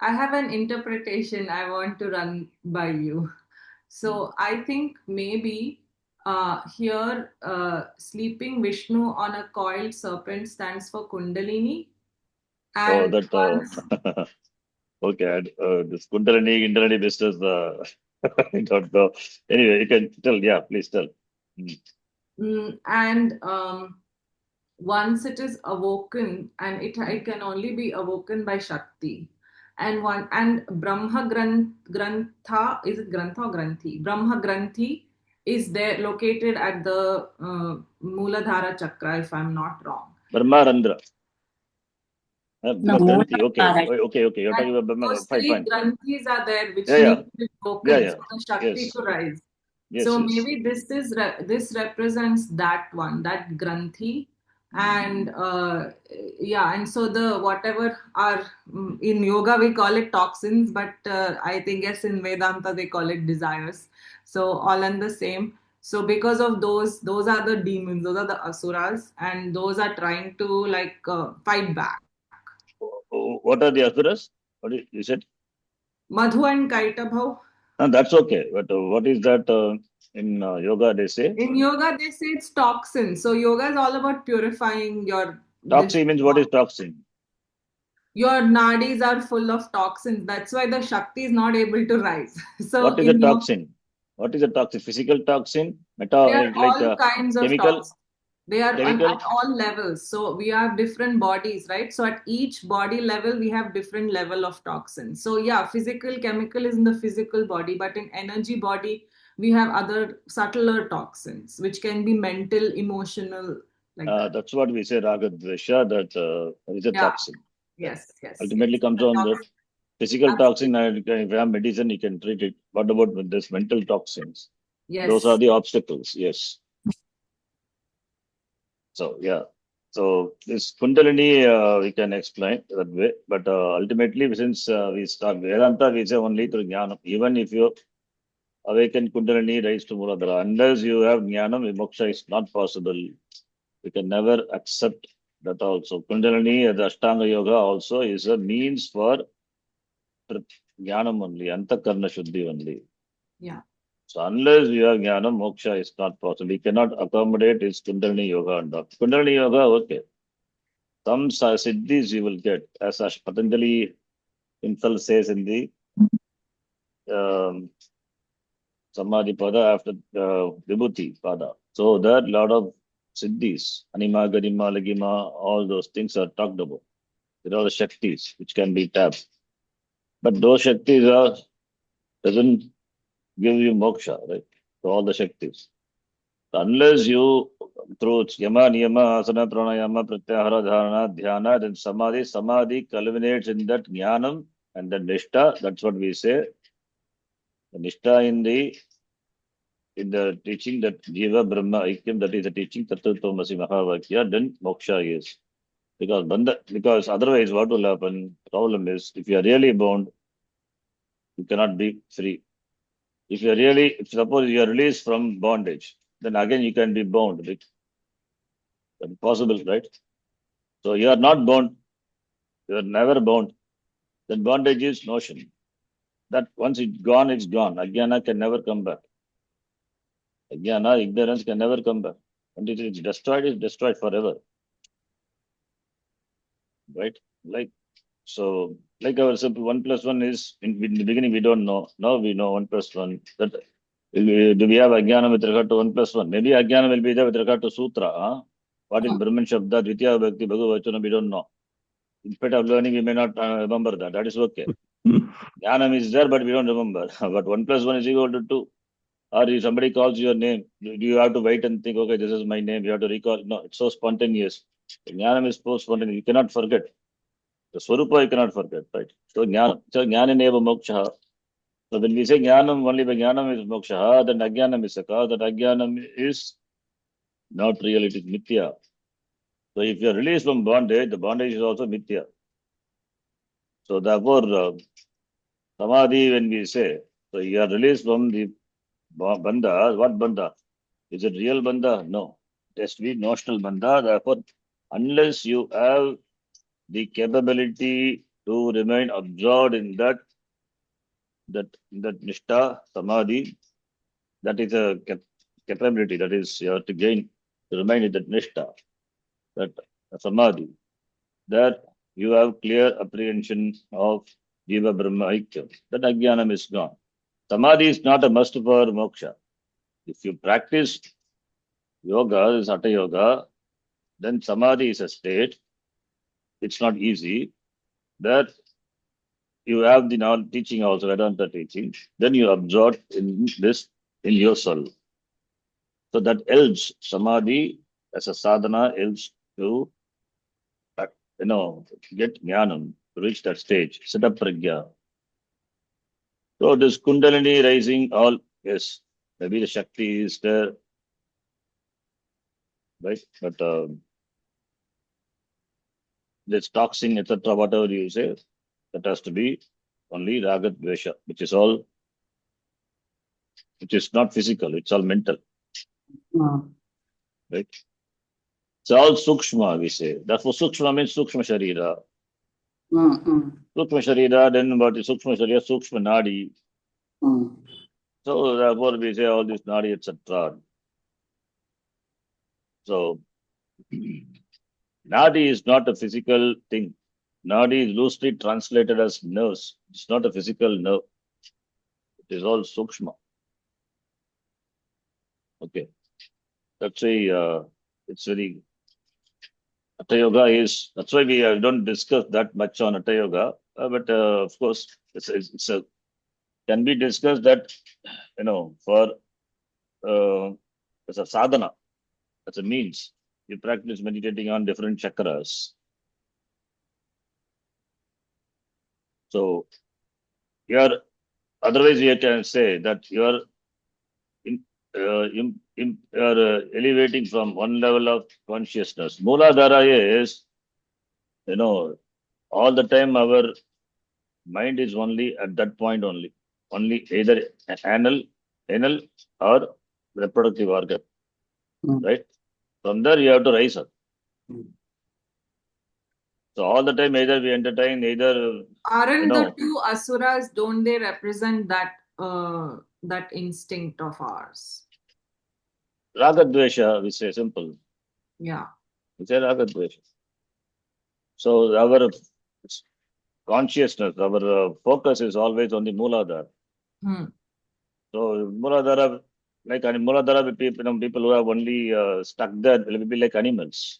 I have an interpretation I want to run by you. So I think maybe here sleeping Vishnu on a coiled serpent stands for Kundalini. Oh, And that. once, Okay. This Kundalini business, I don't know. Anyway, you can tell. Yeah, please tell. and once it is awoken, and it can only be awoken by Shakti. And Brahma Grantha, is it Grantha or Granthi? Brahma Granthi is there located at the Mooladhara Chakra, if I'm not wrong. Brahmarandra. No, Granthi. Okay. Mooladhara. Okay. You're talking about Brahma. Those Fine. three Granthis are there which Yeah. need to be broken Yeah. for the Shakti Yes. to rise. Yes. So Yes. maybe this represents that one, that Granthi. And and so the whatever are in yoga we call it toxins, but I think yes in Vedanta they call it desires. So all in the same. So because of those are the demons, those are the asuras, and those are trying to fight back. What are the asuras? What you said? Madhu and Kaitabhav. No, that's okay. But what is that in yoga? They say In yoga, they say it's toxin. So yoga is all about purifying your this. toxin means what is toxin? Your nadis are full of toxins. That's why the Shakti is not able to rise. So What is a in yoga, toxin? What is a toxin? Physical toxin? there are Like all kinds of chemical? toxins. They are Chemical? at all levels. So we have different bodies, right? So at each body level, we have different level of toxins. So yeah, physical, chemical is in the physical body, but in energy body, we have other subtler toxins, which can be mental, emotional, like that. That's what we say, Raga Dvesha, that is a Yeah. toxin. Yes. Ultimately comes The on that toxin. physical Absolutely. toxin, and if you have medicine, you can treat it. What about with this mental toxins? Those are Yes. the obstacles, yes. So, yeah. So, this Kundalini, we can explain that way. But ultimately, since we start Vedanta, we say only through Jnana. Even if you awakened Kundalini rise to Muladhara. Unless you have Jnanam, moksha is not possible. We can never accept that also. Kundalini, the Ashtanga Yoga also is a means for Jnanam only, Antakarna Shuddhi only. Yeah. So unless you have Jnanam, moksha is not possible. We cannot accommodate his Kundalini Yoga and all. Kundalini Yoga, okay. Some siddhis you will get, as Patanjali himself says in the Samadhi Pada after Vibhuti Pada. So there are a lot of siddhis, Anima, Garima, Lagima, all those things are talked about. There are the Shaktis which can be tapped. But those Shaktis doesn't give you moksha, right? So all the Shaktis. Unless you, through Yama, Niyama, Asana, Pranayama, Pratyahara, Dharana, Dhyana, then Samadhi culminates in that Jnanam and then Nishtha. That's what we say. The Nishtha in the teaching that Jiva Brahma Aikyam, that is the teaching Tattvatomasi Mahavakya, then moksha is. Because otherwise what will happen? Problem is, if you are really bound, you cannot be free. If you are really, suppose you are released from bondage, then again you can be bound. That's possible, right? So you are not bound, you are never bound. Then bondage is notion. That once it's gone, it's gone. Ajnana can never come back. Ajnana, ignorance can never come back. And it is destroyed, it's destroyed forever. Right? So, like our simple 1 plus 1 is, in the beginning we don't know. Now we know 1 plus 1. That do we have Ajnana with regard to 1 plus 1? Maybe Ajnana will be there with regard to Sutra. Huh? What is Brahman Shabda, Dvitiya Bhakti, Bhagavat Vachana, we don't know. In spite of learning, we may not remember that. That is okay. Jnanam is there, but we don't remember. But 1 plus 1 is equal to 2. Or if somebody calls your name, do you have to wait and think, okay, this is my name, you have to recall? No, it's so spontaneous. Jnanam is so spontaneous, you cannot forget. The Swarupa you cannot forget, right? So Jnana Neva Moksha. So when we say Jnanam, only by Jnanam is Moksha, then Ajnanam is Saka, that Ajnanam is not real, it is Mithya. So if you are released from bondage, the bondage is also Mithya. So therefore, Samadhi, when we say, so you are released from the Bandha, what Bandha? Is it real Bandha? No. It has to be notional Bandha. Therefore, unless you have the capability to remain absorbed in that Nishtha, Samadhi, that is a capability, that is you have to gain to remain in that Nishtha, that Samadhi. That you have clear apprehension of Jiva Brahma Aikyam. That Ajnanam is gone. Samadhi is not a must for moksha. If you practice yoga, this Hatha Yoga, then Samadhi is a state. It's not easy. That you have the knowledge, teaching also, Vedanta teaching. Then you absorb in this in yourself. So that helps Samadhi as a sadhana helps to get jnanam, to reach that stage, set up pragya. So this Kundalini rising, all, yes, maybe the Shakti is there, right? But this toxin, etc., whatever you say, that has to be only Ragat Dvesha, which is not physical, it's all mental, right? It's all Sukshma, we say. Therefore, Sukshma means Sukshma Sharira. Sukshma Sharira, then what is Sukshma Sharira? Sukshma Nadi. So therefore, we say all this Nadi, etc. So, Nadi is not a physical thing. Nadi is loosely translated as nerves. It's not a physical nerve. It is all Sukshma. Okay. That's why it's very. Hatha Yoga is. That's why we don't discuss that much on Hatha Yoga. But of course, it's a can be discussed that for as a sadhana, as a means. You practice meditating on different chakras. So otherwise you can say that you are elevating from one level of consciousness. Mooladhara is, all the time our mind is only at that point only either anal anal or reproductive organ, Mm. right? From there you have to rise up. Mm. So all the time either we entertain, either Aren't the two asuras, don't they represent that instinct of ours? Raga Dvesha, we say simple. Yeah. We say Raga Dvesha. So our consciousness, our focus is always on the Mooladhara. Hmm. So Mooladhara, like Mooladhara people, people who have only stuck there will be like animals.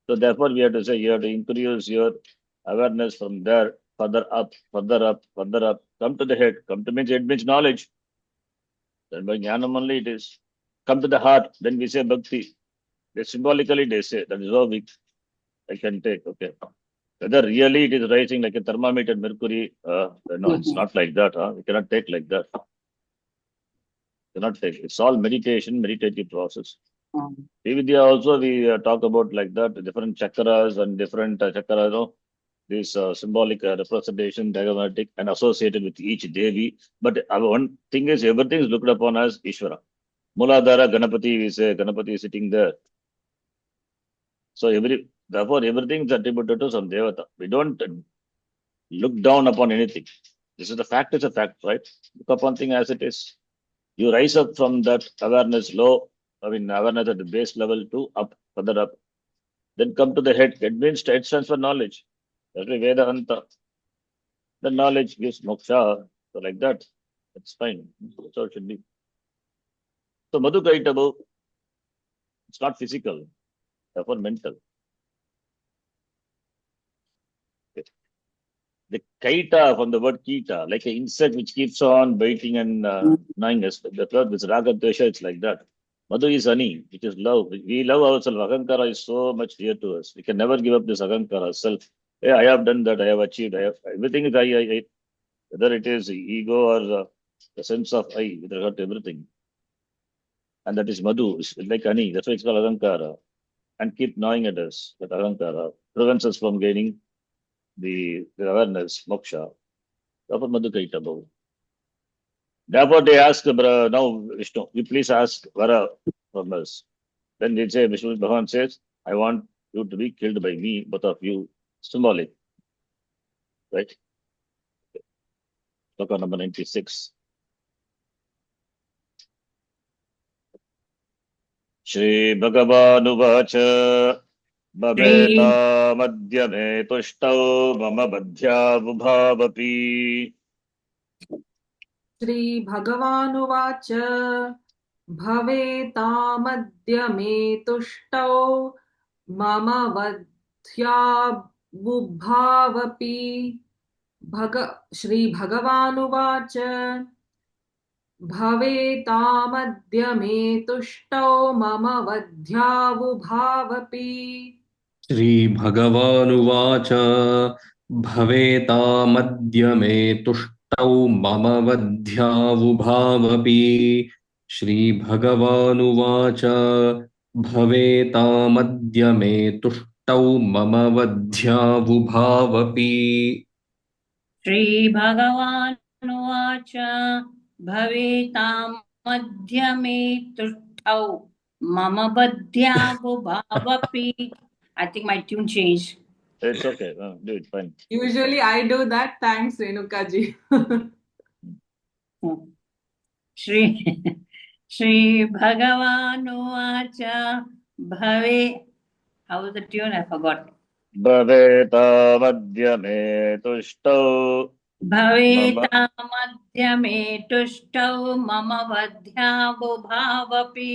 So therefore we have to say you have to increase your awareness from there, further up, further up, further up, come to the head. Come to means head means knowledge. Then by jnanam only it is. Come to the heart, then we say bhakti. They symbolically they say that is how we I can take. Okay. Whether really it is rising like a thermometer, mercury, no, it's not like that. We cannot take like that. Cannot take. It's all meditation, meditative process. Mm. Vidya also we talk about like that, different chakras and different chakras, this symbolic representation, diagrammatic and associated with each Devi. But one thing is everything is looked upon as Ishvara. Muladhara Ganapati, we say Ganapati is sitting there. So therefore everything is attributed to some Devata. We don't look down upon anything. This is the fact, is a fact, right? Look upon thing as it is. You rise up from that awareness low, awareness at the base level to up, further up. Then come to the head. Head means head stands for knowledge. That's why Vedanta. The knowledge gives moksha. So like that, it's fine. That's how it should be. So Madhu Kaitabu, it's not physical, therefore mental. The kaita from the word kita, like an insect which keeps on biting and gnawing us. The third, this raga dvesha, it's like that. Madhu is honey, which is love. We love ourselves. Ahankara is so much dear to us. We can never give up this ahankara self. Hey, I have done that. I have achieved. I have everything is I. Whether it is ego or the sense of I with regard to everything. And that is Madhu. It's like honey. That's why it's called ahankara. And keep gnawing at us. That ahankara prevents us from gaining the awareness, moksha. Therefore, Madhu Kaitabu. Therefore, they ask now, Vishnu, you please ask Vara from us. Then they say, Vishnu Bhavan says, I want you to be killed by me, both of you. Symbolic, right? Shloka number 96. Shri Bhagavanuvacha Bhaveta Madhyame Tuštau Mama Badhya Vubhavapi. Shri Bhagavanuvac Bhavetamadya me tuštau mama vadhyabhavapi. Shri Bhagavanuvac Bhavetamadya me tuštau mama vadhyabhavapi. श्रीभगवानुवाच भवेतामद्य मे तुष्टौ मम वध्यावुभावपि श्रीभगवानुवाच भवेतामद्य मे तुष्टौ मम वध्यावुभावपि श्रीभगवानुवाच भवेतामद्य मे तुष्टौ मम बध्याबुभावपि. I think my tune changed. It's okay. Do it, fine. Usually I do that. Thanks, Renukaji. Shri श्रीभगवानुवाच भवे. How was the tune? I forgot. Bhaveta me tuštau भवेतामद्य मे तुष्टौ मम वध्याबुभावपि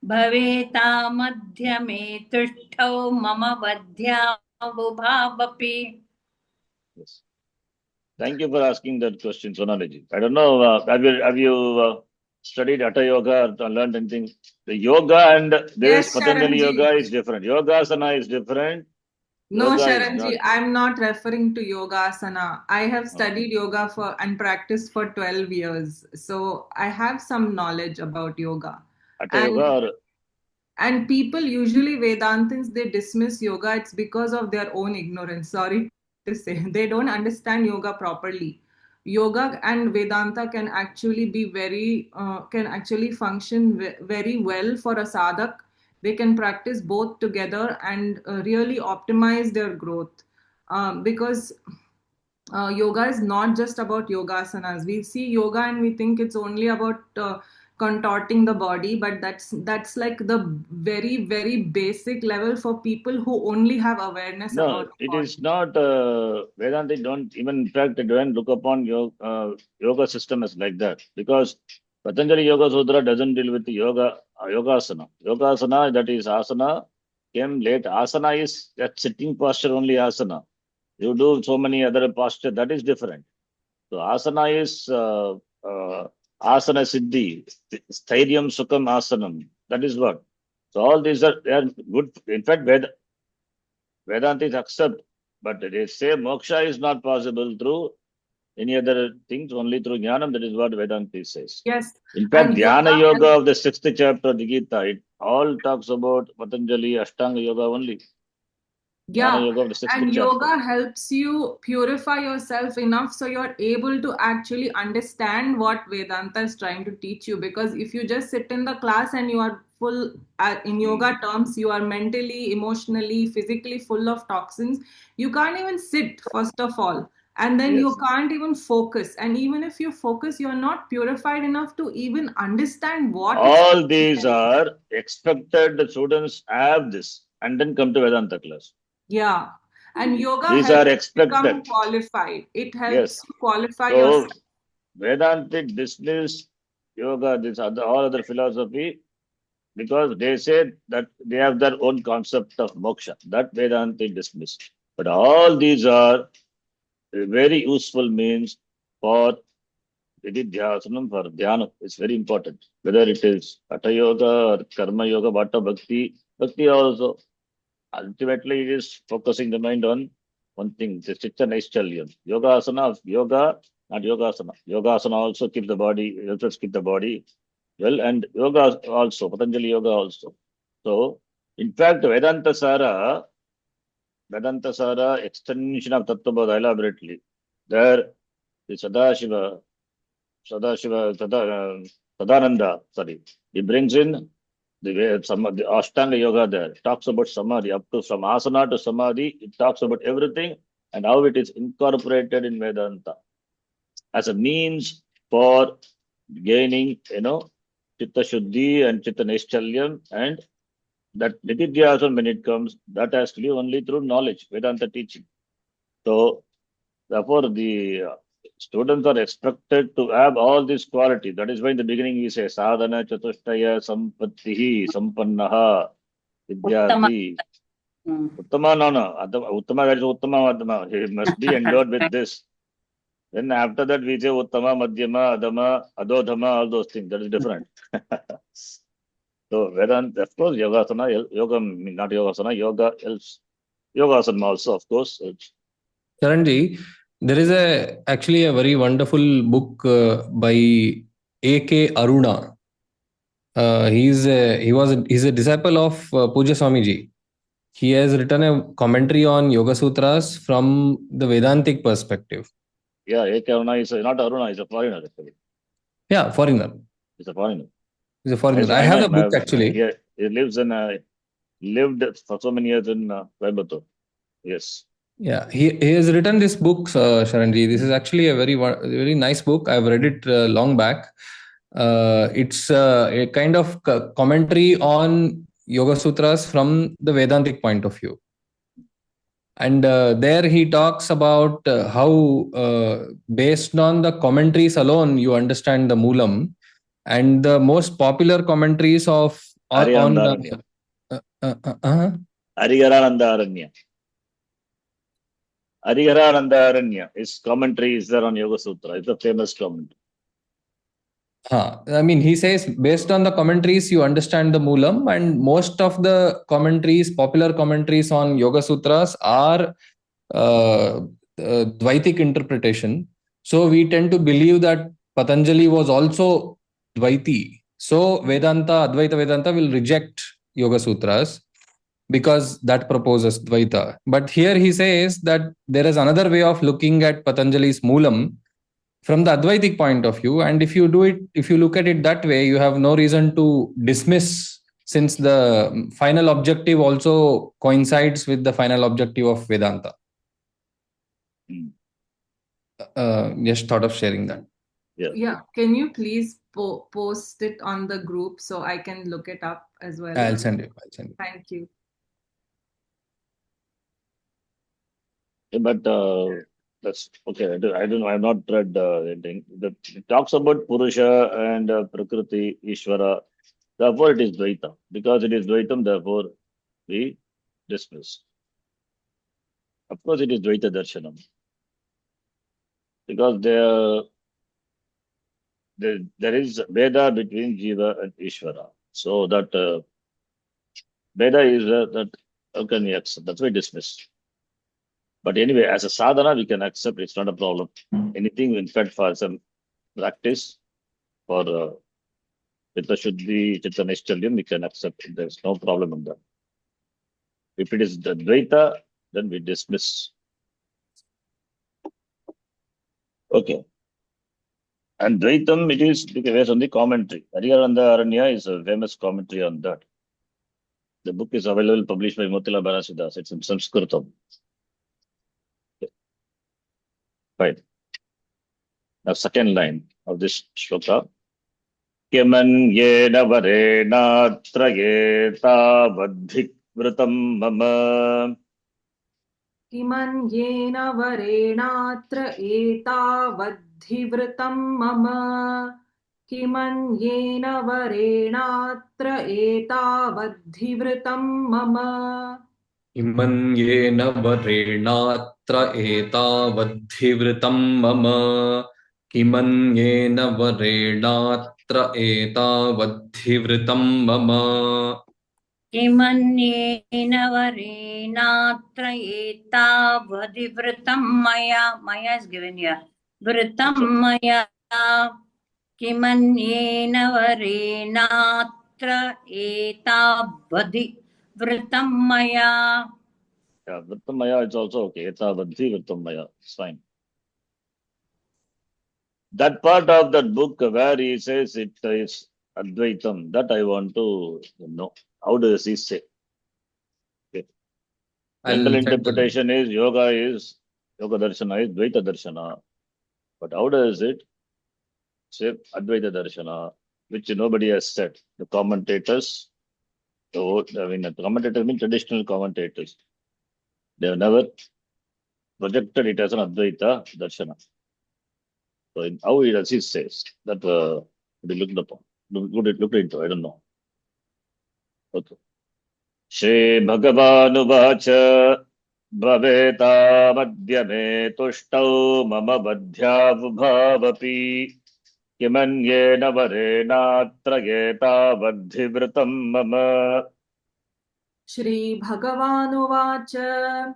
भवेतामद्य मे तुष्टौ मम वध्याबुभावपि. Yes. Thank you for asking that question, Sonalaji. I don't know, have you studied Hatha Yoga or learned anything? The yoga and this Yes, Patanjali Sharanji. Yoga is different. Yogasana is different. No, Yoga is Sharanji, not. I'm not referring to yogasana. I have studied yoga and practiced for 12 years. So I have some knowledge about yoga. Hatha Yoga And people usually Vedantins, they dismiss yoga. It's because of their own ignorance. Sorry to say, they don't understand yoga properly. yoga and Vedanta can actually be can actually function very well for a sadhak. They can practice both together and really optimize their growth, because yoga is not just about yogasanas. We see yoga and we think it's only about contorting the body, but that's like the very basic level for people who only have awareness No, about the it body. is not. Vedanta don't even, in fact, they don't look upon yoga system as like that, because Patanjali Yoga Sutra doesn't deal with the yogasana. Yogasana, that is asana, came late. Asana is that sitting posture only asana. You do so many other posture, that is different. So asana is asana siddhi, stairyam sukham asanam. That is what. So all these are, they are good. In fact, Vedantis accept, but they say moksha is not possible through any other things, only through jnanam. That is what Vedanta says. Yes, In fact, and Dhyana yoga Yoga helps. of the sixth chapter of the Gita, it all talks about Patanjali Ashtanga Yoga only. Dhyana Yeah, Yoga of the sixth and chapter. yoga helps you purify yourself enough so you're able to actually understand what Vedanta is trying to teach you. Because if you just sit in the class and you are full, in yoga terms, you are mentally, emotionally, physically full of toxins, you can't even sit, first of all. And then you Yes. can't even focus. And even if you focus, you're not purified enough to even understand what is. All these are expected, the students have this and then come to Vedanta class. Yeah. And yoga These are helps you become expected. qualified. It helps Yes. you qualify So yourself. Vedantic dismiss yoga, this other all other philosophy, because they say that they have their own concept of moksha. That Vedanta dismiss. But all these are very useful means for Vididhyasanam, for dhyana. It's very important. Whether it is Hatha Yoga or Karma Yoga, Vata Bhakti, Bhakti also. Ultimately, it is focusing the mind on one thing, the Chitta Naischalya. Yoga asana, yoga, not yogasana. Yogasana also keep the body, helps keep the body well, and yoga also, Patanjali Yoga also. So, in fact, Vedanta Sara, extension of Tattvabodha elaborately. There, the Sadananda, sorry, he brings in the way some the Ashtanga Yoga there, talks about Samadhi, up to from asana to Samadhi, it talks about everything and how it is incorporated in Vedanta as a means for gaining, Chitta Shuddhi and Chitta Naischalya, and that Nitidhyasana, when it comes, that has to be only through knowledge, Vedanta teaching. So, therefore, the students are expected to have all these qualities. That is why in the beginning we say sadhana chatushtaya sampattihi sampannaha Uttama. vidyarthi. Mm. Uttama, no, no. Uttama, that is Uttama Madhyama. He must be endowed with this. Then after that we say Uttama, Madhyama, Adama, Adodhama, all those things. That is different. So Vedanta, of course, yoga, not yogasana, yoga helps. Yogasana also, of course, helps. Charanji, there is actually a very wonderful book by A.K. Aruna. He's a disciple of Puja Swamiji. He has written a commentary on Yoga Sutras from the Vedantic perspective. Yeah, A.K. Aruna is not Aruna, he's a foreigner actually. Yeah, foreigner. He's a foreigner. He's a foreigner. I I know have the him. book actually. He lives in lived for so many years in Coimbatore. Yes. Yeah, he has written this book, Sharanji. This is actually a very nice book. I've read it long back. It's a kind of commentary on Yoga Sutras from the Vedantic point of view. And there he talks about how, based on the commentaries alone, you understand the Moolam. And the most popular commentaries of on Ariyandaranya. Arigaranandaranya. Arigaranandaranya. His commentary is there on Yoga Sutra. It's a famous commentary. I mean, he says based on the commentaries, you understand the Moolam, and most of the commentaries, popular commentaries on Yoga Sutras are Dvaitic interpretation. So we tend to believe that Patanjali was also Dvaiti. So Advaita Vedanta will reject Yoga Sutras because that proposes Dvaita. But here he says that there is another way of looking at Patanjali's Moolam, from the Advaitic point of view. And if you look at it that way, you have no reason to dismiss, since the final objective also coincides with the final objective of Vedanta. Just thought of sharing that. Yeah. Can you please post it on the group so I can look it up as well? I'll send it. Thank you. But that's okay. I don't know. I've not read anything. It talks about Purusha and Prakriti, Ishvara. Therefore, it is Dvaita. Because it is Dvaitam, therefore, we dismiss. Of course, it is Dvaita Darshanam. Because there is Veda between Jiva and Ishvara. So that Veda is that how can we accept? That's why dismiss. But anyway, as a sadhana, we can accept. It's not a problem. Anything, in fact, for some practice, for Chitta Shuddhi, Chitta Nishchalyam, we can accept. There's no problem in that. If it is the Dvaita, then we dismiss. Okay. And Dvaitam, it is based on the commentary. Hariharanda Aranya is a famous commentary on that. The book is available, published by Motila Banasidas. It's in Sanskritam. Okay. Fine. Now, second line of this shloka. Kyamanyena varena trayeta vadhikvritam mama. Kimanyena varenatra etavadhivritam mama. Kimanyena varenatra etavadhivritam mama. Kimanyena varenatra etavadhivritam mama. Kimanyena varenatra etavadhivritam mama. किमन्येन वरेणात्र एतावधिवृतं मया is given here वृतं मया किमन्येन वरेणात्र एतावधिवृतं मया. Yeah, Vrittam Maya is also okay. Etavadhi Vrittam Maya. It's fine. That part of that book where he says it is Advaitam, that I want to know. How does he say? Okay. General interpretation is Yoga Darshana is Dvaita Darshana. But how does it say Advaita Darshana, which nobody has said? The commentators, the commentators mean traditional commentators. They have never projected it as an Advaita Darshana. So how does he says that we looked upon? Looked into, I don't know. Okay. Shri Bhagavanuvacha Bhaveta Madhyame Tushtau Mama Vadhyavubhavapi Kimanyena Varena Trageta Vadhivritam Mama. Shri Bhagavanuvacha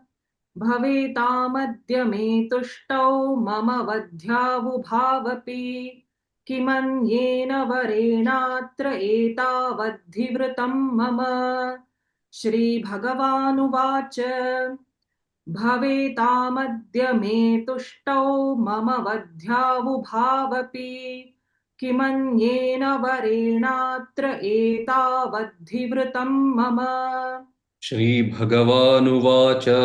Bhaveta me tuštau mama vadhyavubhavapi Kimanyena varenatra etavadhivritam mama. Shri Bhagavanuvacha Bhaveta me tuštau mama vadhyavubhavapi Kimanyena varenatra etavadhivritam mama. Shri Bhagavanuvacha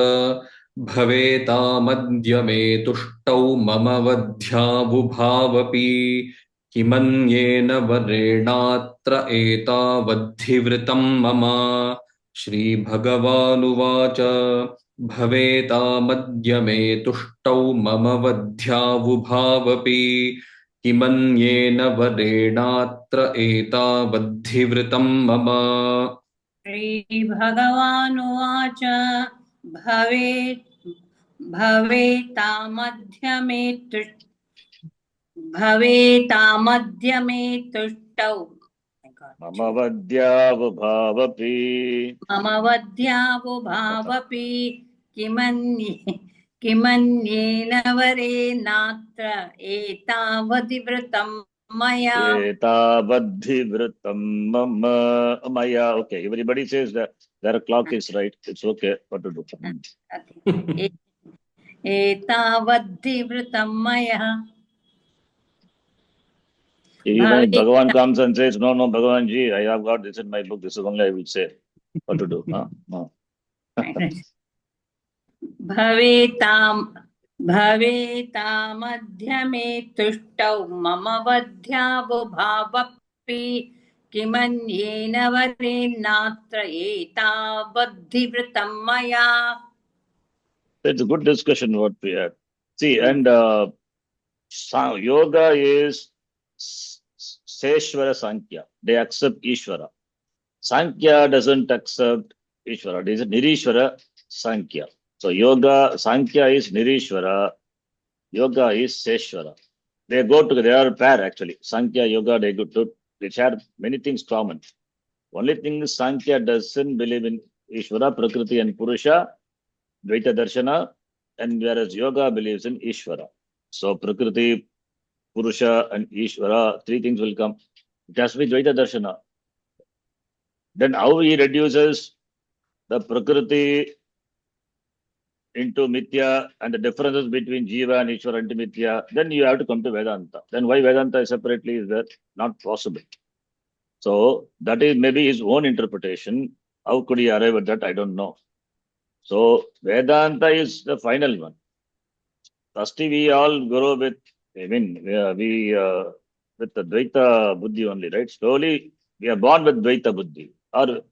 Bhavetamadya me tuštau mama vadhyavubhavapi Kimanyena varenatra etavadhivritam mama. Shri Bhagavanuvacha Bhavetamadya me tuštau mama vadhyavubhavapi Kimanyena varenatra etavadhivritam mama. Shri भगवानुवाच भवेतामध्यमे तुष्टौ मम वद्यावभावपि मम वद्यावुभावपि किमन्येन वरेणात्र एतावधिवृतं मया. एतावद्धिवृतं मम maya. Okay, everybody says that their clock is right. It's okay. What to do? एतावद्धिवृतं मया. Even if Bhagavan comes and says, no, Bhagavan ji, I have got this in my book, this is only I will say. What to do? Huh? No. भवेतामध्यमे तुष्टौ मम वध्यावुभावपि किमन्येन वरेन्नात्र एतावद्धिवृतं मया. It's a good discussion what we had. See, and yoga is Seshwara Sankhya. They accept Ishvara. Sankhya doesn't accept Ishvara. It is Nirishvara Sankhya. So yoga, Sankhya is Nirishvara. Yoga is Seshwara. They go together. They are a pair actually. Sankhya, yoga, they go to. They share many things common. Only thing is Sankhya doesn't believe in Ishvara, Prakriti and Purusha, Dvaita Darshana, and whereas yoga believes in Ishvara. So Prakriti, Purusha and Ishvara, three things will come. It has to be Dvaita Darshana. Then how he reduces the Prakriti into Mithya and the differences between Jiva and Ishvara into Mithya, then you have to come to Vedanta. Then why Vedanta separately is that not possible. So that is maybe his own interpretation. How could he arrive at that? I don't know. So Vedanta is the final one. First we all grow with, I mean, we with the Dvaita Buddhi only, right? Slowly we are born with Dvaita Buddhi. Or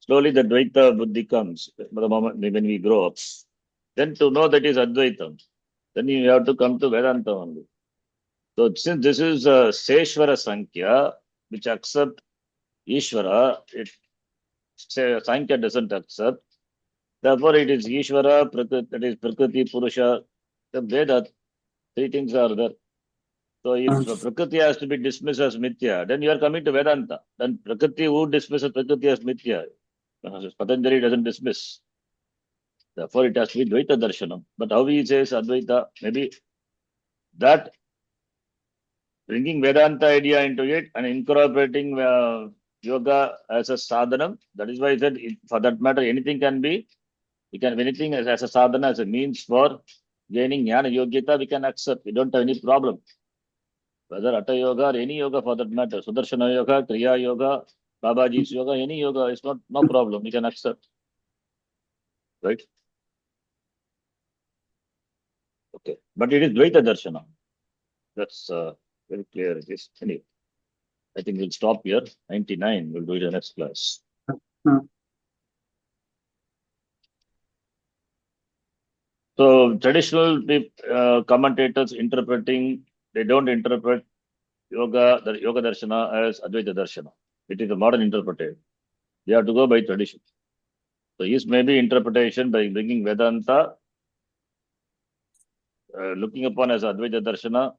slowly the Dvaita Buddhi comes the moment when we grow up. Then to know that is Advaitam, then you have to come to Vedanta only. So since this is Seshwara Sankhya, which accept Ishvara, Sankhya doesn't accept. Therefore, it is Ishvara, that is Prakriti, Purusha, the Veda, three things are there. So if Prakriti has to be dismissed as Mithya, then you are coming to Vedanta. Then Prakriti, who dismisses Prakriti as Mithya? Patanjali doesn't dismiss. Therefore, it has to be Dvaita Darshanam. But how he says Advaita, maybe that bringing Vedanta idea into it and incorporating yoga as a sadhanam, that is why I said, for that matter, anything can be, we can, anything as a sadhana, as a means for gaining jnana yogyata, we can accept. We don't have any problem. Whether Hatha yoga or any yoga for that matter, Sudarshana yoga, Kriya yoga, Babaji's yoga, any yoga, it's no problem. We can accept. Right? Okay. But it is Dvaita Darshana. That's very clear. It is. Anyway, I think we'll stop here. 99. We'll do it in the next class. So traditional commentators interpreting, they don't interpret yoga, the yoga darshana as Advaita darshana. It is a modern interpretation. They have to go by tradition. So his maybe interpretation by bringing Vedanta, looking upon as Advaita darshana,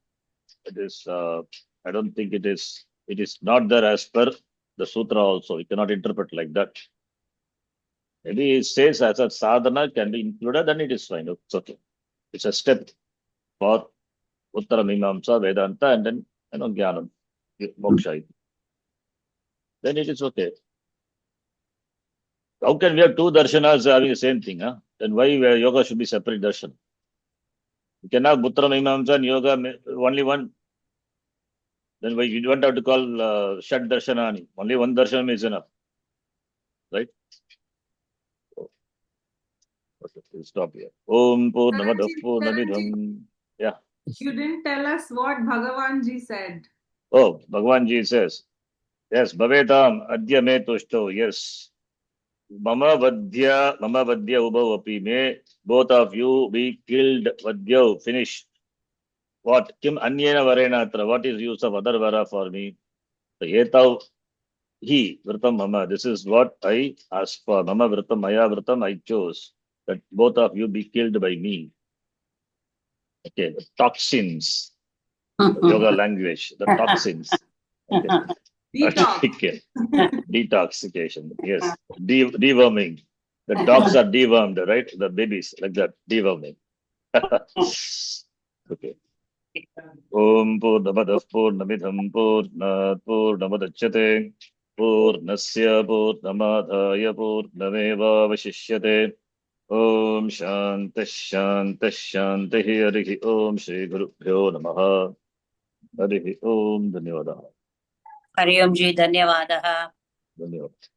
it is, I don't think it is not there as per the sutra also. We cannot interpret like that. Maybe it says as a sadhana can be included, then it is fine. It's okay. It's a step for Uttara Mimamsa, Vedanta, and then Jnanam, Moksha. Then it is okay. How can we have two darshanas having the same thing? Huh? Then why yoga should be separate darshan? You can have Uttara Mimamsa and yoga only one. Then why you don't have to call Shad Darshanani? Only one darshan is enough. Right? Okay, we'll stop here. Om Purnamadav Purnamidham. Yeah. You didn't tell us what Bhagavan ji said. Oh, Bhagavan ji says, yes, Bhavetam Adya Me Tushto, yes. Mama Vadya Ubhav Api Me, both of you be killed, Vadya, finished. What? Kim Anyena Varenatra, what is use of other Vara for me? So Etav He, Vratam Mama, this is what I asked for. Mama Vratam, Maya Vratam, I chose. That both of you be killed by me. Okay, the toxins, yoga language, the toxins. Okay. Detox. Okay. Detoxification, yes. Deworming. The dogs are dewormed, right? The babies, like that, deworming. Okay. Om Purnamadav Purnamidham Purnat Purnamadachyate Purnasya Purnamadhaya Purnameva Vashishyate Om Shanti Shanti Shanti Harihi Om Shri Gurubhyo Namaha Harihi Om Dhanyavadah. Hari ओम जी, धन्यवादः। धन्यवाद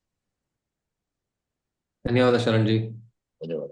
धन्यवाद शरण जी. धन्यवाद